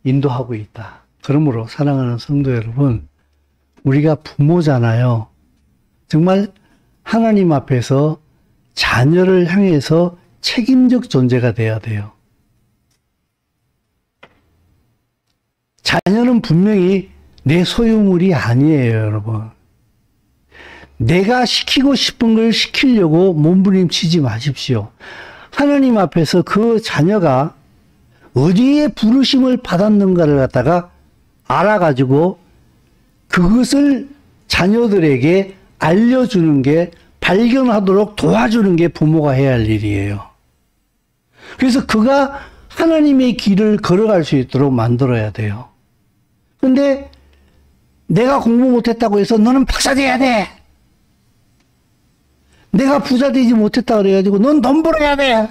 인도하고 있다. 그러므로 사랑하는 성도 여러분, 우리가 부모잖아요. 정말 하나님 앞에서 자녀를 향해서 책임적 존재가 돼야 돼요. 자녀는 분명히 내 소유물이 아니에요, 여러분. 내가 시키고 싶은 걸 시키려고 몸부림치지 마십시오. 하나님 앞에서 그 자녀가 어디에 부르심을 받았는가를 갖다가 알아가지고 그것을 자녀들에게 알려주는 게, 발견하도록 도와주는 게 부모가 해야 할 일이에요. 그래서 그가 하나님의 길을 걸어갈 수 있도록 만들어야 돼요. 근데 내가 공부 못했다고 해서 너는 박사 돼야 돼. 내가 부자 되지 못했다 그래가지고 넌 돈 벌어야 돼.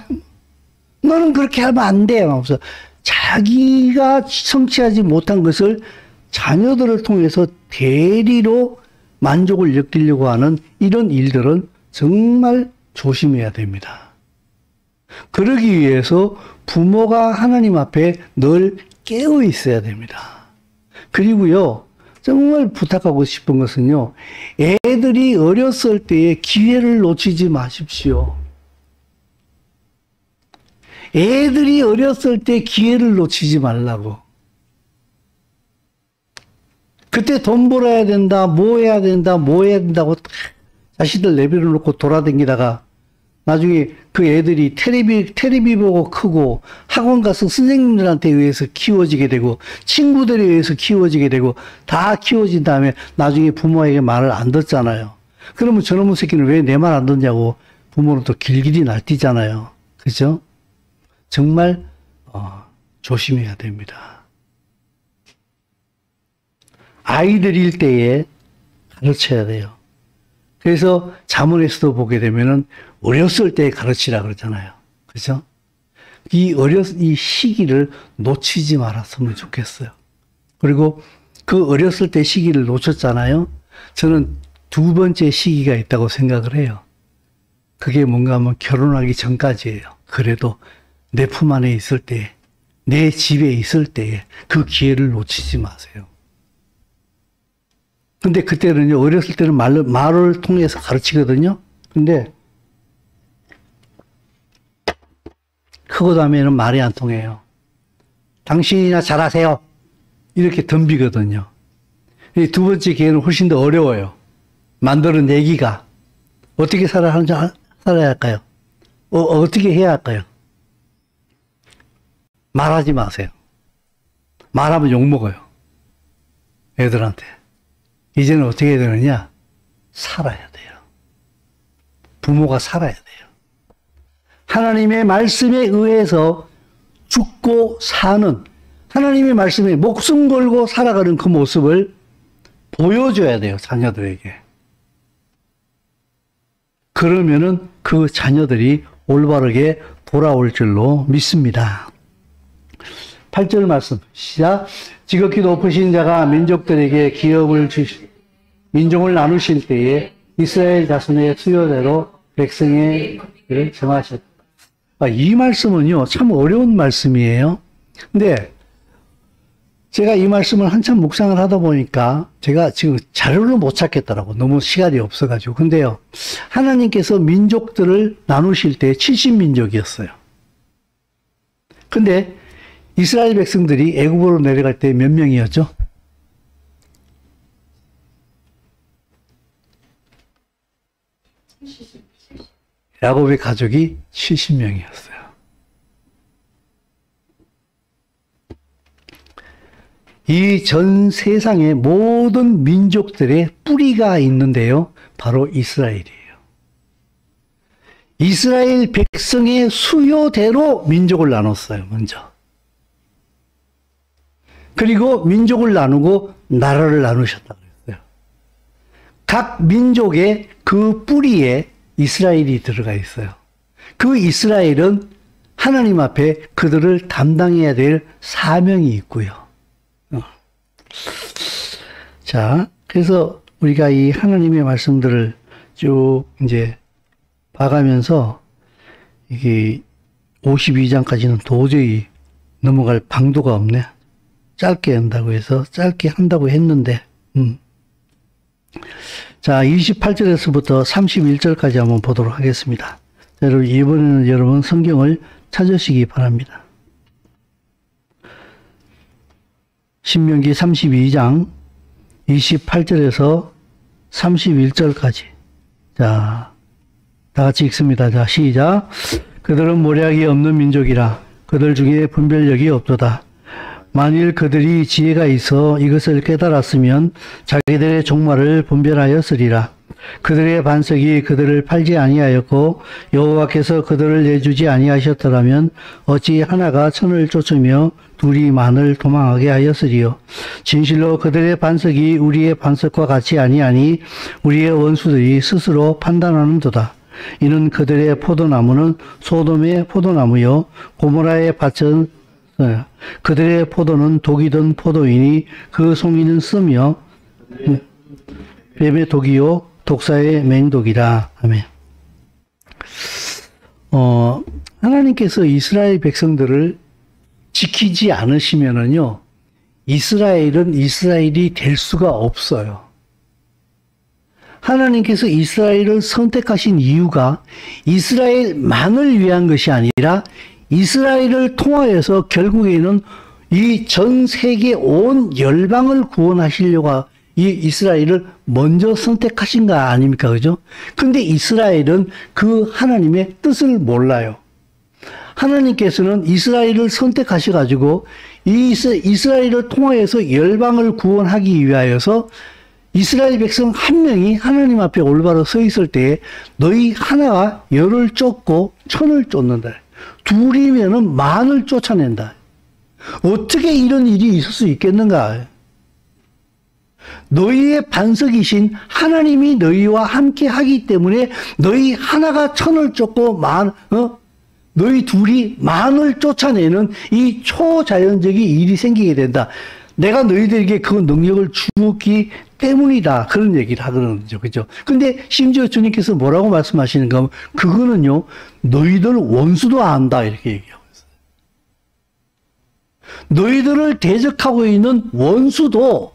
너는 그렇게 하면 안 돼. 하면서 자기가 성취하지 못한 것을 자녀들을 통해서 대리로 만족을 느끼려고 하는 이런 일들은 정말 조심해야 됩니다. 그러기 위해서 부모가 하나님 앞에 늘 깨어 있어야 됩니다. 그리고요, 정말 부탁하고 싶은 것은요, 애들이 어렸을 때에 기회를 놓치지 마십시오. 애들이 어렸을 때 기회를 놓치지 말라고. 그때 돈 벌어야 된다, 뭐 해야 된다, 뭐 해야 된다고 자식들 내버려놓고 돌아다니다가 나중에 그 애들이 테레비 보고 크고 학원 가서 선생님들한테 의해서 키워지게 되고 친구들에 의해서 키워지게 되고 다 키워진 다음에 나중에 부모에게 말을 안 듣잖아요. 그러면 저놈의 새끼는 왜 내 말 안 듣냐고 부모는 또 길길이 날뛰잖아요. 그죠? 정말 조심해야 됩니다. 아이들일 때에 가르쳐야 돼요. 그래서 잠언에서도 보게 되면은 어렸을 때 가르치라 그러잖아요. 그죠? 이 시기를 놓치지 말았으면 좋겠어요. 그리고 그 어렸을 때 시기를 놓쳤잖아요. 저는 두 번째 시기가 있다고 생각을 해요. 그게 뭔가 하면 결혼하기 전까지예요. 그래도 내 품 안에 있을 때, 내 집에 있을 때에 그 기회를 놓치지 마세요. 근데 그때는요, 어렸을 때는 말을 통해서 가르치거든요. 근데 크고 나면은 말이 안 통해요. 당신이나 잘하세요. 이렇게 덤비거든요. 이 두 번째 기회는 훨씬 더 어려워요. 만들어내기가. 어떻게 살아야 할까요? 어떻게 해야 할까요? 말하지 마세요. 말하면 욕먹어요. 애들한테. 이제는 어떻게 해야 되느냐? 살아야 돼요. 부모가 살아야 돼요. 하나님의 말씀에 의해서 죽고 사는, 하나님의 말씀에 목숨 걸고 살아가는 그 모습을 보여줘야 돼요, 자녀들에게. 그러면은 그 자녀들이 올바르게 돌아올 줄로 믿습니다. 8절 말씀, 시작. 지극히 높으신 자가 민족들에게 기업을 민족을 나누실 때에 이스라엘 자손의 수요대로 백성의 일을 정하셨다. 이 말씀은요, 참 어려운 말씀이에요. 근데 제가 이 말씀을 한참 묵상을 하다 보니까 제가 지금 자료를 못 찾겠더라고. 너무 시간이 없어가지고. 근데요, 하나님께서 민족들을 나누실 때 70민족이었어요. 근데 이스라엘 백성들이 애굽으로 내려갈 때 몇 명이었죠? 야곱의 가족이 70명이었어요. 이 전 세상의 모든 민족들의 뿌리가 있는데요. 바로 이스라엘이에요. 이스라엘 백성의 수요대로 민족을 나눴어요, 먼저. 그리고 민족을 나누고 나라를 나누셨다고 했어요. 각 민족의 그 뿌리에 이스라엘이 들어가 있어요. 그 이스라엘은 하나님 앞에 그들을 담당해야 될 사명이 있고요. 자, 그래서 우리가 이 하나님의 말씀들을 쭉 이제 봐가면서 이게 52장까지는 도저히 넘어갈 방도가 없네. 짧게 한다고 해서 짧게 한다고 했는데, 자, 28절에서부터 31절까지 한번 보도록 하겠습니다. 자, 여러분, 이번에는 여러분 성경을 찾으시기 바랍니다. 신명기 32장 28절에서 31절까지. 자, 다 같이 읽습니다. 자, 시작. 그들은 모략이 없는 민족이라 그들 중에 분별력이 없도다. 만일 그들이 지혜가 있어 이것을 깨달았으면 자기들의 종말을 분별하였으리라. 그들의 반석이 그들을 팔지 아니하였고 여호와께서 그들을 내주지 아니하셨더라면 어찌 하나가 천을 쫓으며 둘이 만을 도망하게 하였으리요. 진실로 그들의 반석이 우리의 반석과 같이 아니하니 우리의 원수들이 스스로 판단하는도다. 이는 그들의 포도나무는 소돔의 포도나무요 고모라의 밭은 그들의 포도는 독이 든 포도이니 그 송이는 쓰며 뱀의 독이요 독사의 맹독이라. 아멘. 하나님께서 이스라엘 백성들을 지키지 않으시면은요, 이스라엘은 이스라엘이 될 수가 없어요. 하나님께서 이스라엘을 선택하신 이유가 이스라엘만을 위한 것이 아니라 이스라엘을 통하여서 결국에는 이 전 세계 온 열방을 구원하시려고 이 이스라엘을 먼저 선택하신 거 아닙니까? 그죠? 근데 이스라엘은 그 하나님의 뜻을 몰라요. 하나님께서는 이스라엘을 선택하셔가지고 이스라엘을 통하여서 열방을 구원하기 위하여서 이스라엘 백성 한 명이 하나님 앞에 올바로 서 있을 때에 너희 하나가 열을 쫓고 천을 쫓는다. 둘이면은 만을 쫓아낸다. 어떻게 이런 일이 있을 수 있겠는가? 너희의 반석이신 하나님이 너희와 함께 하기 때문에 너희 하나가 천을 쫓고 너희 둘이 만을 쫓아내는 이 초자연적인 일이 생기게 된다. 내가 너희들에게 그 능력을 주었기 때문이다. 그런 얘기를 하거든요. 그죠? 근데 심지어 주님께서 뭐라고 말씀하시는가 하면 그거는요, 너희들 원수도 안다. 이렇게 얘기하고 있어요. 너희들을 대적하고 있는 원수도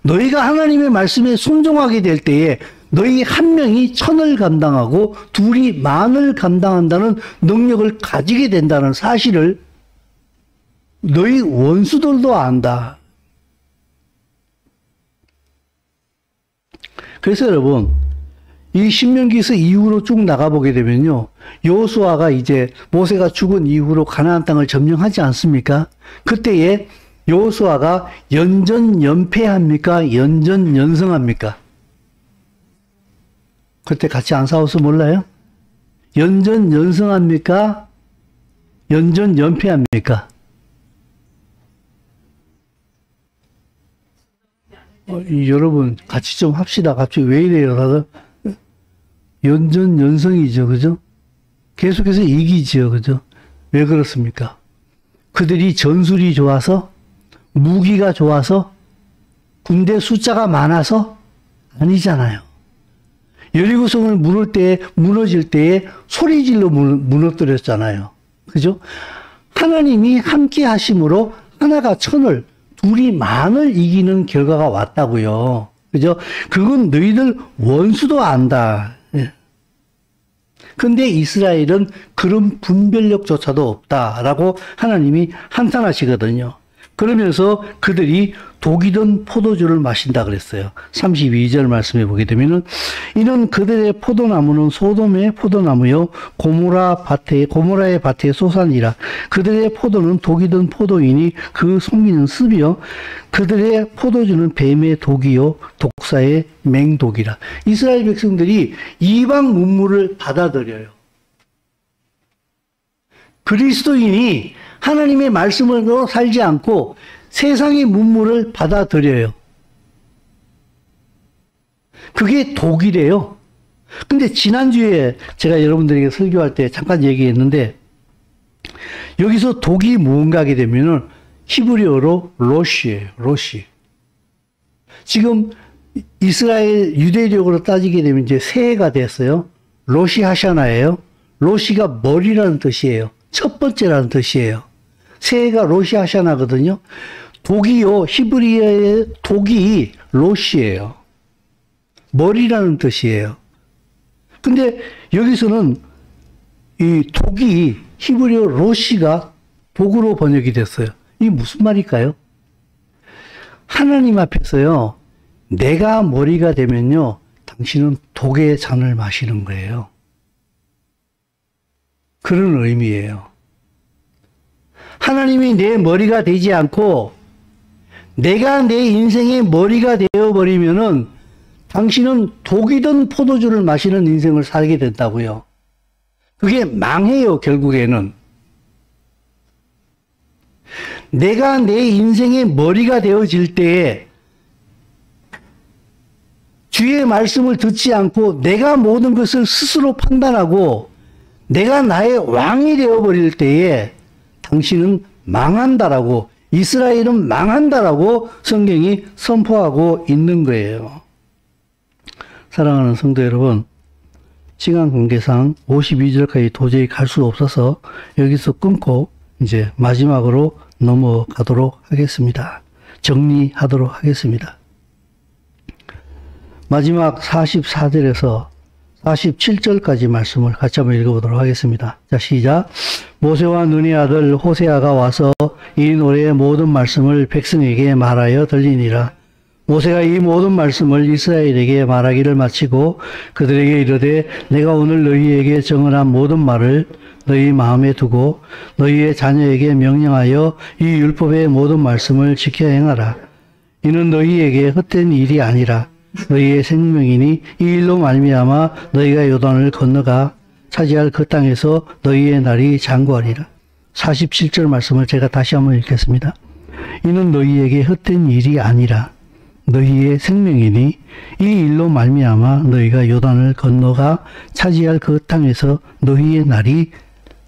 너희가 하나님의 말씀에 순종하게 될 때에 너희 한 명이 천을 감당하고 둘이 만을 감당한다는 능력을 가지게 된다는 사실을 너희 원수들도 안다. 그래서 여러분, 이 신명기에서 이후로 쭉 나가보게 되면요, 여호수아가 이제 모세가 죽은 이후로 가나안 땅을 점령하지 않습니까? 그때에 여호수아가 연전연패합니까? 연전연승합니까? 그때 같이 안 싸워서 몰라요? 연전연승합니까? 연전연패합니까? 여러분 같이 좀 합시다. 갑자기 왜 이래요? 다들 연전연승이죠. 그죠? 계속해서 이기죠. 그죠? 왜 그렇습니까? 그들이 전술이 좋아서? 무기가 좋아서? 군대 숫자가 많아서? 아니잖아요. 여리고성을 무너질 때에 소리질로 무너뜨렸잖아요. 그죠? 하나님이 함께 하심으로 하나가 천을, 둘이 만을 이기는 결과가 왔다고요. 그죠? 그건 너희들 원수도 안다. 근데 이스라엘은 그런 분별력조차도 없다라고 하나님이 한탄하시거든요. 그러면서 그들이 독이 든 포도주를 마신다 그랬어요. 32절 말씀해 보게 되면은 이는 그들의 포도나무는 소돔의 포도나무요 고모라의 밭의 소산이라. 그들의 포도는 독이 든 포도이니 그 송이는 습이요 그들의 포도주는 뱀의 독이요 독사의 맹독이라. 이스라엘 백성들이 이방 문물을 받아들여요. 그리스도인이 하나님의 말씀으로 살지 않고 세상의 문물을 받아들여요. 그게 독이래요. 근데 지난주에 제가 여러분들에게 설교할 때 잠깐 얘기했는데 여기서 독이 무언가 하게 되면은 히브리어로 로시예요. 로시. 지금 이스라엘 유대적으로 따지게 되면 이제 새해가 됐어요. 로시 하샤나예요. 로시가 머리라는 뜻이에요. 첫 번째라는 뜻이에요. 새해가 로시 하샤나거든요. 독이요, 히브리어의 독이 로시예요. 머리라는 뜻이에요. 근데 여기서는 이 독이 히브리어 로시가 독으로 번역이 됐어요. 이게 무슨 말일까요? 하나님 앞에서요, 내가 머리가 되면요, 당신은 독의 잔을 마시는 거예요. 그런 의미예요. 하나님이 내 머리가 되지 않고 내가 내 인생의 머리가 되어버리면은 당신은 독이든 포도주를 마시는 인생을 살게 된다고요. 그게 망해요, 결국에는. 내가 내 인생의 머리가 되어질 때에 주의 말씀을 듣지 않고 내가 모든 것을 스스로 판단하고 내가 나의 왕이 되어버릴 때에 당신은 망한다라고, 이스라엘은 망한다라고 성경이 선포하고 있는 거예요. 사랑하는 성도 여러분, 시간 관계상 52절까지 도저히 갈 수 없어서 여기서 끊고 이제 마지막으로 넘어가도록 하겠습니다. 정리하도록 하겠습니다. 마지막 44절에서 47절까지 말씀을 같이 한번 읽어보도록 하겠습니다. 자, 시작. 모세와 눈의 아들 호세아가 와서 이 노래의 모든 말씀을 백성에게 말하여 들리니라. 모세가 이 모든 말씀을 이스라엘에게 말하기를 마치고 그들에게 이르되 내가 오늘 너희에게 정언한 모든 말을 너희 마음에 두고 너희의 자녀에게 명령하여 이 율법의 모든 말씀을 지켜 행하라. 이는 너희에게 헛된 일이 아니라 너희의 생명이니 이 일로 말미암아 너희가 요단을 건너가 차지할 그 땅에서 너희의 날이 장구하리라. 47절 말씀을 제가 다시 한번 읽겠습니다. 이는 너희에게 헛된 일이 아니라 너희의 생명이니 이 일로 말미암아 너희가 요단을 건너가 차지할 그 땅에서 너희의 날이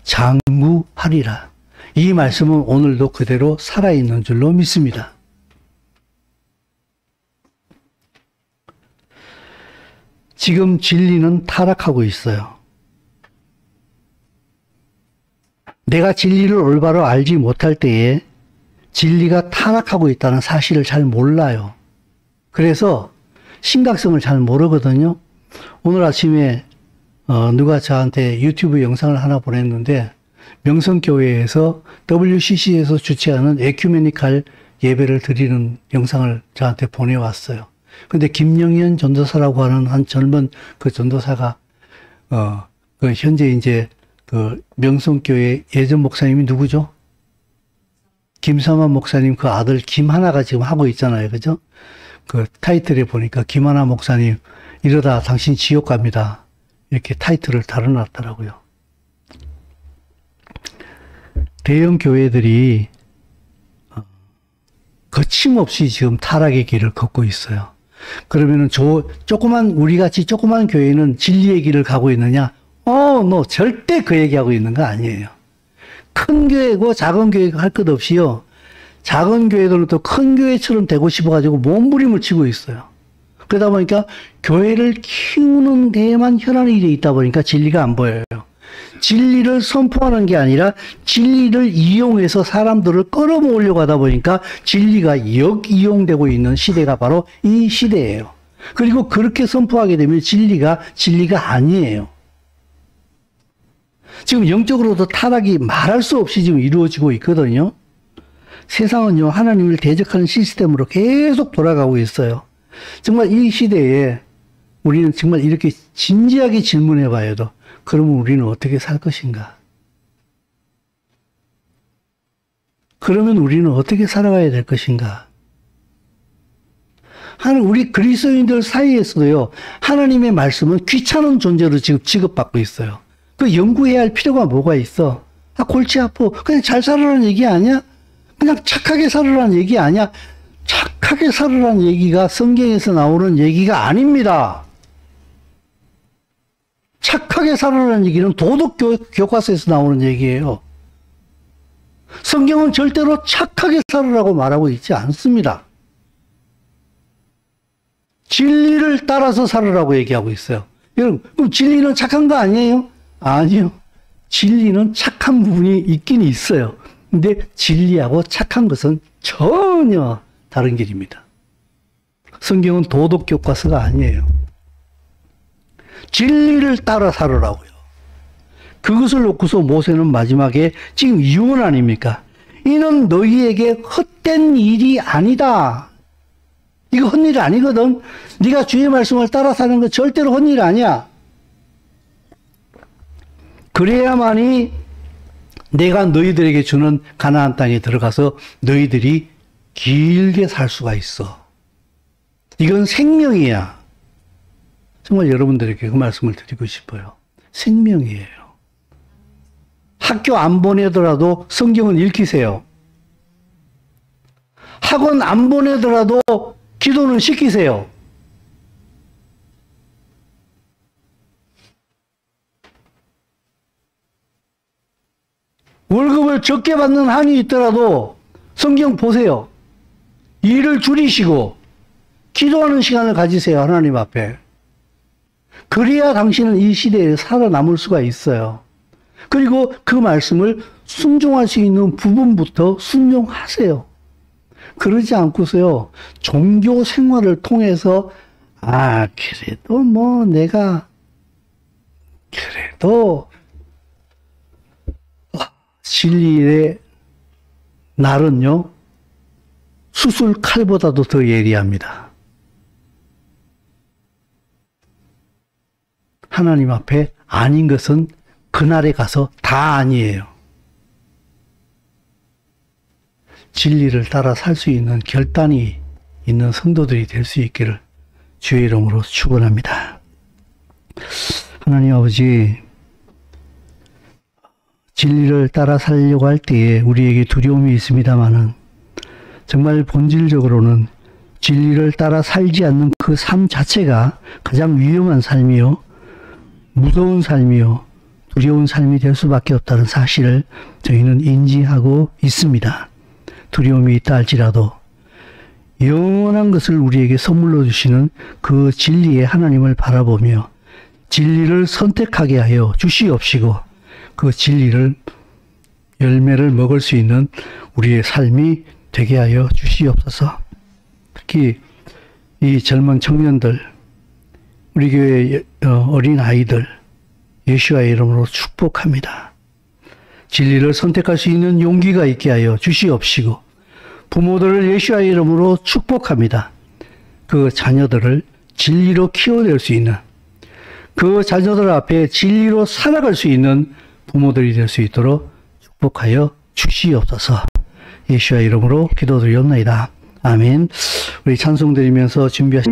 장구하리라. 이 말씀은 오늘도 그대로 살아있는 줄로 믿습니다. 지금 진리는 타락하고 있어요. 내가 진리를 올바로 알지 못할 때에 진리가 타락하고 있다는 사실을 잘 몰라요. 그래서 심각성을 잘 모르거든요. 오늘 아침에 누가 저한테 유튜브 영상을 하나 보냈는데 명성교회에서 WCC에서 주최하는 에큐메니칼 예배를 드리는 영상을 저한테 보내왔어요. 근데 김영현 전도사라고 하는 한 젊은 그 전도사가 그 현재 이제 그 명성교회 예전 목사님이 누구죠? 김삼환 목사님 그 아들 김하나가 지금 하고 있잖아요. 그죠? 그 타이틀에 보니까 김하나 목사님 이러다 당신 지옥 갑니다. 이렇게 타이틀을 달아놨더라고요. 대형 교회들이 거침없이 지금 타락의 길을 걷고 있어요. 그러면은 우리 같이 조그만 교회는 진리의 길을 가고 있느냐? 너 절대 그 얘기하고 있는 거 아니에요. 큰 교회고 작은 교회고 할 것 없이요. 작은 교회들은 또 큰 교회처럼 되고 싶어가지고 몸부림을 치고 있어요. 그러다 보니까 교회를 키우는 데에만 혈안이 돼 있다 보니까 진리가 안 보여요. 진리를 선포하는 게 아니라 진리를 이용해서 사람들을 끌어모으려고 하다 보니까 진리가 역이용되고 있는 시대가 바로 이 시대예요. 그리고 그렇게 선포하게 되면 진리가 아니에요. 지금 영적으로도 타락이 말할 수 없이 지금 이루어지고 있거든요. 세상은요, 하나님을 대적하는 시스템으로 계속 돌아가고 있어요. 정말 이 시대에 우리는 정말 이렇게 진지하게 질문해 봐야 돼. 그러면 우리는 어떻게 살 것인가? 그러면 우리는 어떻게 살아가야 될 것인가? 우리 그리스도인들 사이에서도요, 하나님의 말씀은 귀찮은 존재로 지금 취급받고 있어요. 그 연구해야 할 필요가 뭐가 있어? 골치 아파. 그냥 잘 살으라는 얘기 아니야? 그냥 착하게 살으라는 얘기 아니야? 착하게 살으라는 얘기가 성경에서 나오는 얘기가 아닙니다. 착하게 살으라는 얘기는 도덕 교과서에서 나오는 얘기예요. 성경은 절대로 착하게 살으라고 말하고 있지 않습니다. 진리를 따라서 살으라고 얘기하고 있어요. 여러분, 그럼 진리는 착한 거 아니에요? 아니요. 진리는 착한 부분이 있긴 있어요. 근데 진리하고 착한 것은 전혀 다른 길입니다. 성경은 도덕 교과서가 아니에요. 진리를 따라 살으라고요. 그것을 놓고서 모세는 마지막에 지금 유언 아닙니까? 이는 너희에게 헛된 일이 아니다. 이거 헛일 아니거든. 네가 주의 말씀을 따라 사는 건 절대로 헛일 아니야. 그래야만이 내가 너희들에게 주는 가나안 땅에 들어가서 너희들이 길게 살 수가 있어. 이건 생명이야. 정말 여러분들에게 그 말씀을 드리고 싶어요. 생명이에요. 학교 안 보내더라도 성경은 읽히세요. 학원 안 보내더라도 기도는 시키세요. 월급을 적게 받는 한이 있더라도 성경 보세요. 일을 줄이시고 기도하는 시간을 가지세요. 하나님 앞에. 그래야 당신은 이 시대에 살아남을 수가 있어요. 그리고 그 말씀을 순종할 수 있는 부분부터 순종하세요. 그러지 않고서요, 종교 생활을 통해서, 그래도 뭐 내가, 그래도, 진리의 날은요, 수술 칼보다도 더 예리합니다. 하나님 앞에 아닌 것은 그날에 가서 다 아니에요. 진리를 따라 살 수 있는 결단이 있는 성도들이 될 수 있기를 주의 이름으로 축원합니다. 하나님 아버지, 진리를 따라 살려고 할 때에 우리에게 두려움이 있습니다마는 정말 본질적으로는 진리를 따라 살지 않는 그 삶 자체가 가장 위험한 삶이요, 무서운 삶이요, 두려운 삶이 될 수밖에 없다는 사실을 저희는 인지하고 있습니다. 두려움이 있다 할지라도 영원한 것을 우리에게 선물로 주시는 그 진리의 하나님을 바라보며 진리를 선택하게 하여 주시옵시고 그 진리를 열매를 먹을 수 있는 우리의 삶이 되게 하여 주시옵소서. 특히 이 젊은 청년들, 우리 교회 어린 아이들 예수와의 이름으로 축복합니다. 진리를 선택할 수 있는 용기가 있게 하여 주시옵시고 부모들을 예수와의 이름으로 축복합니다. 그 자녀들을 진리로 키워낼 수 있는, 그 자녀들 앞에 진리로 살아갈 수 있는 부모들이 될 수 있도록 축복하여 주시옵소서. 예수와의 이름으로 기도드리옵나이다. 아멘. 우리 찬송 드리면서 준비하시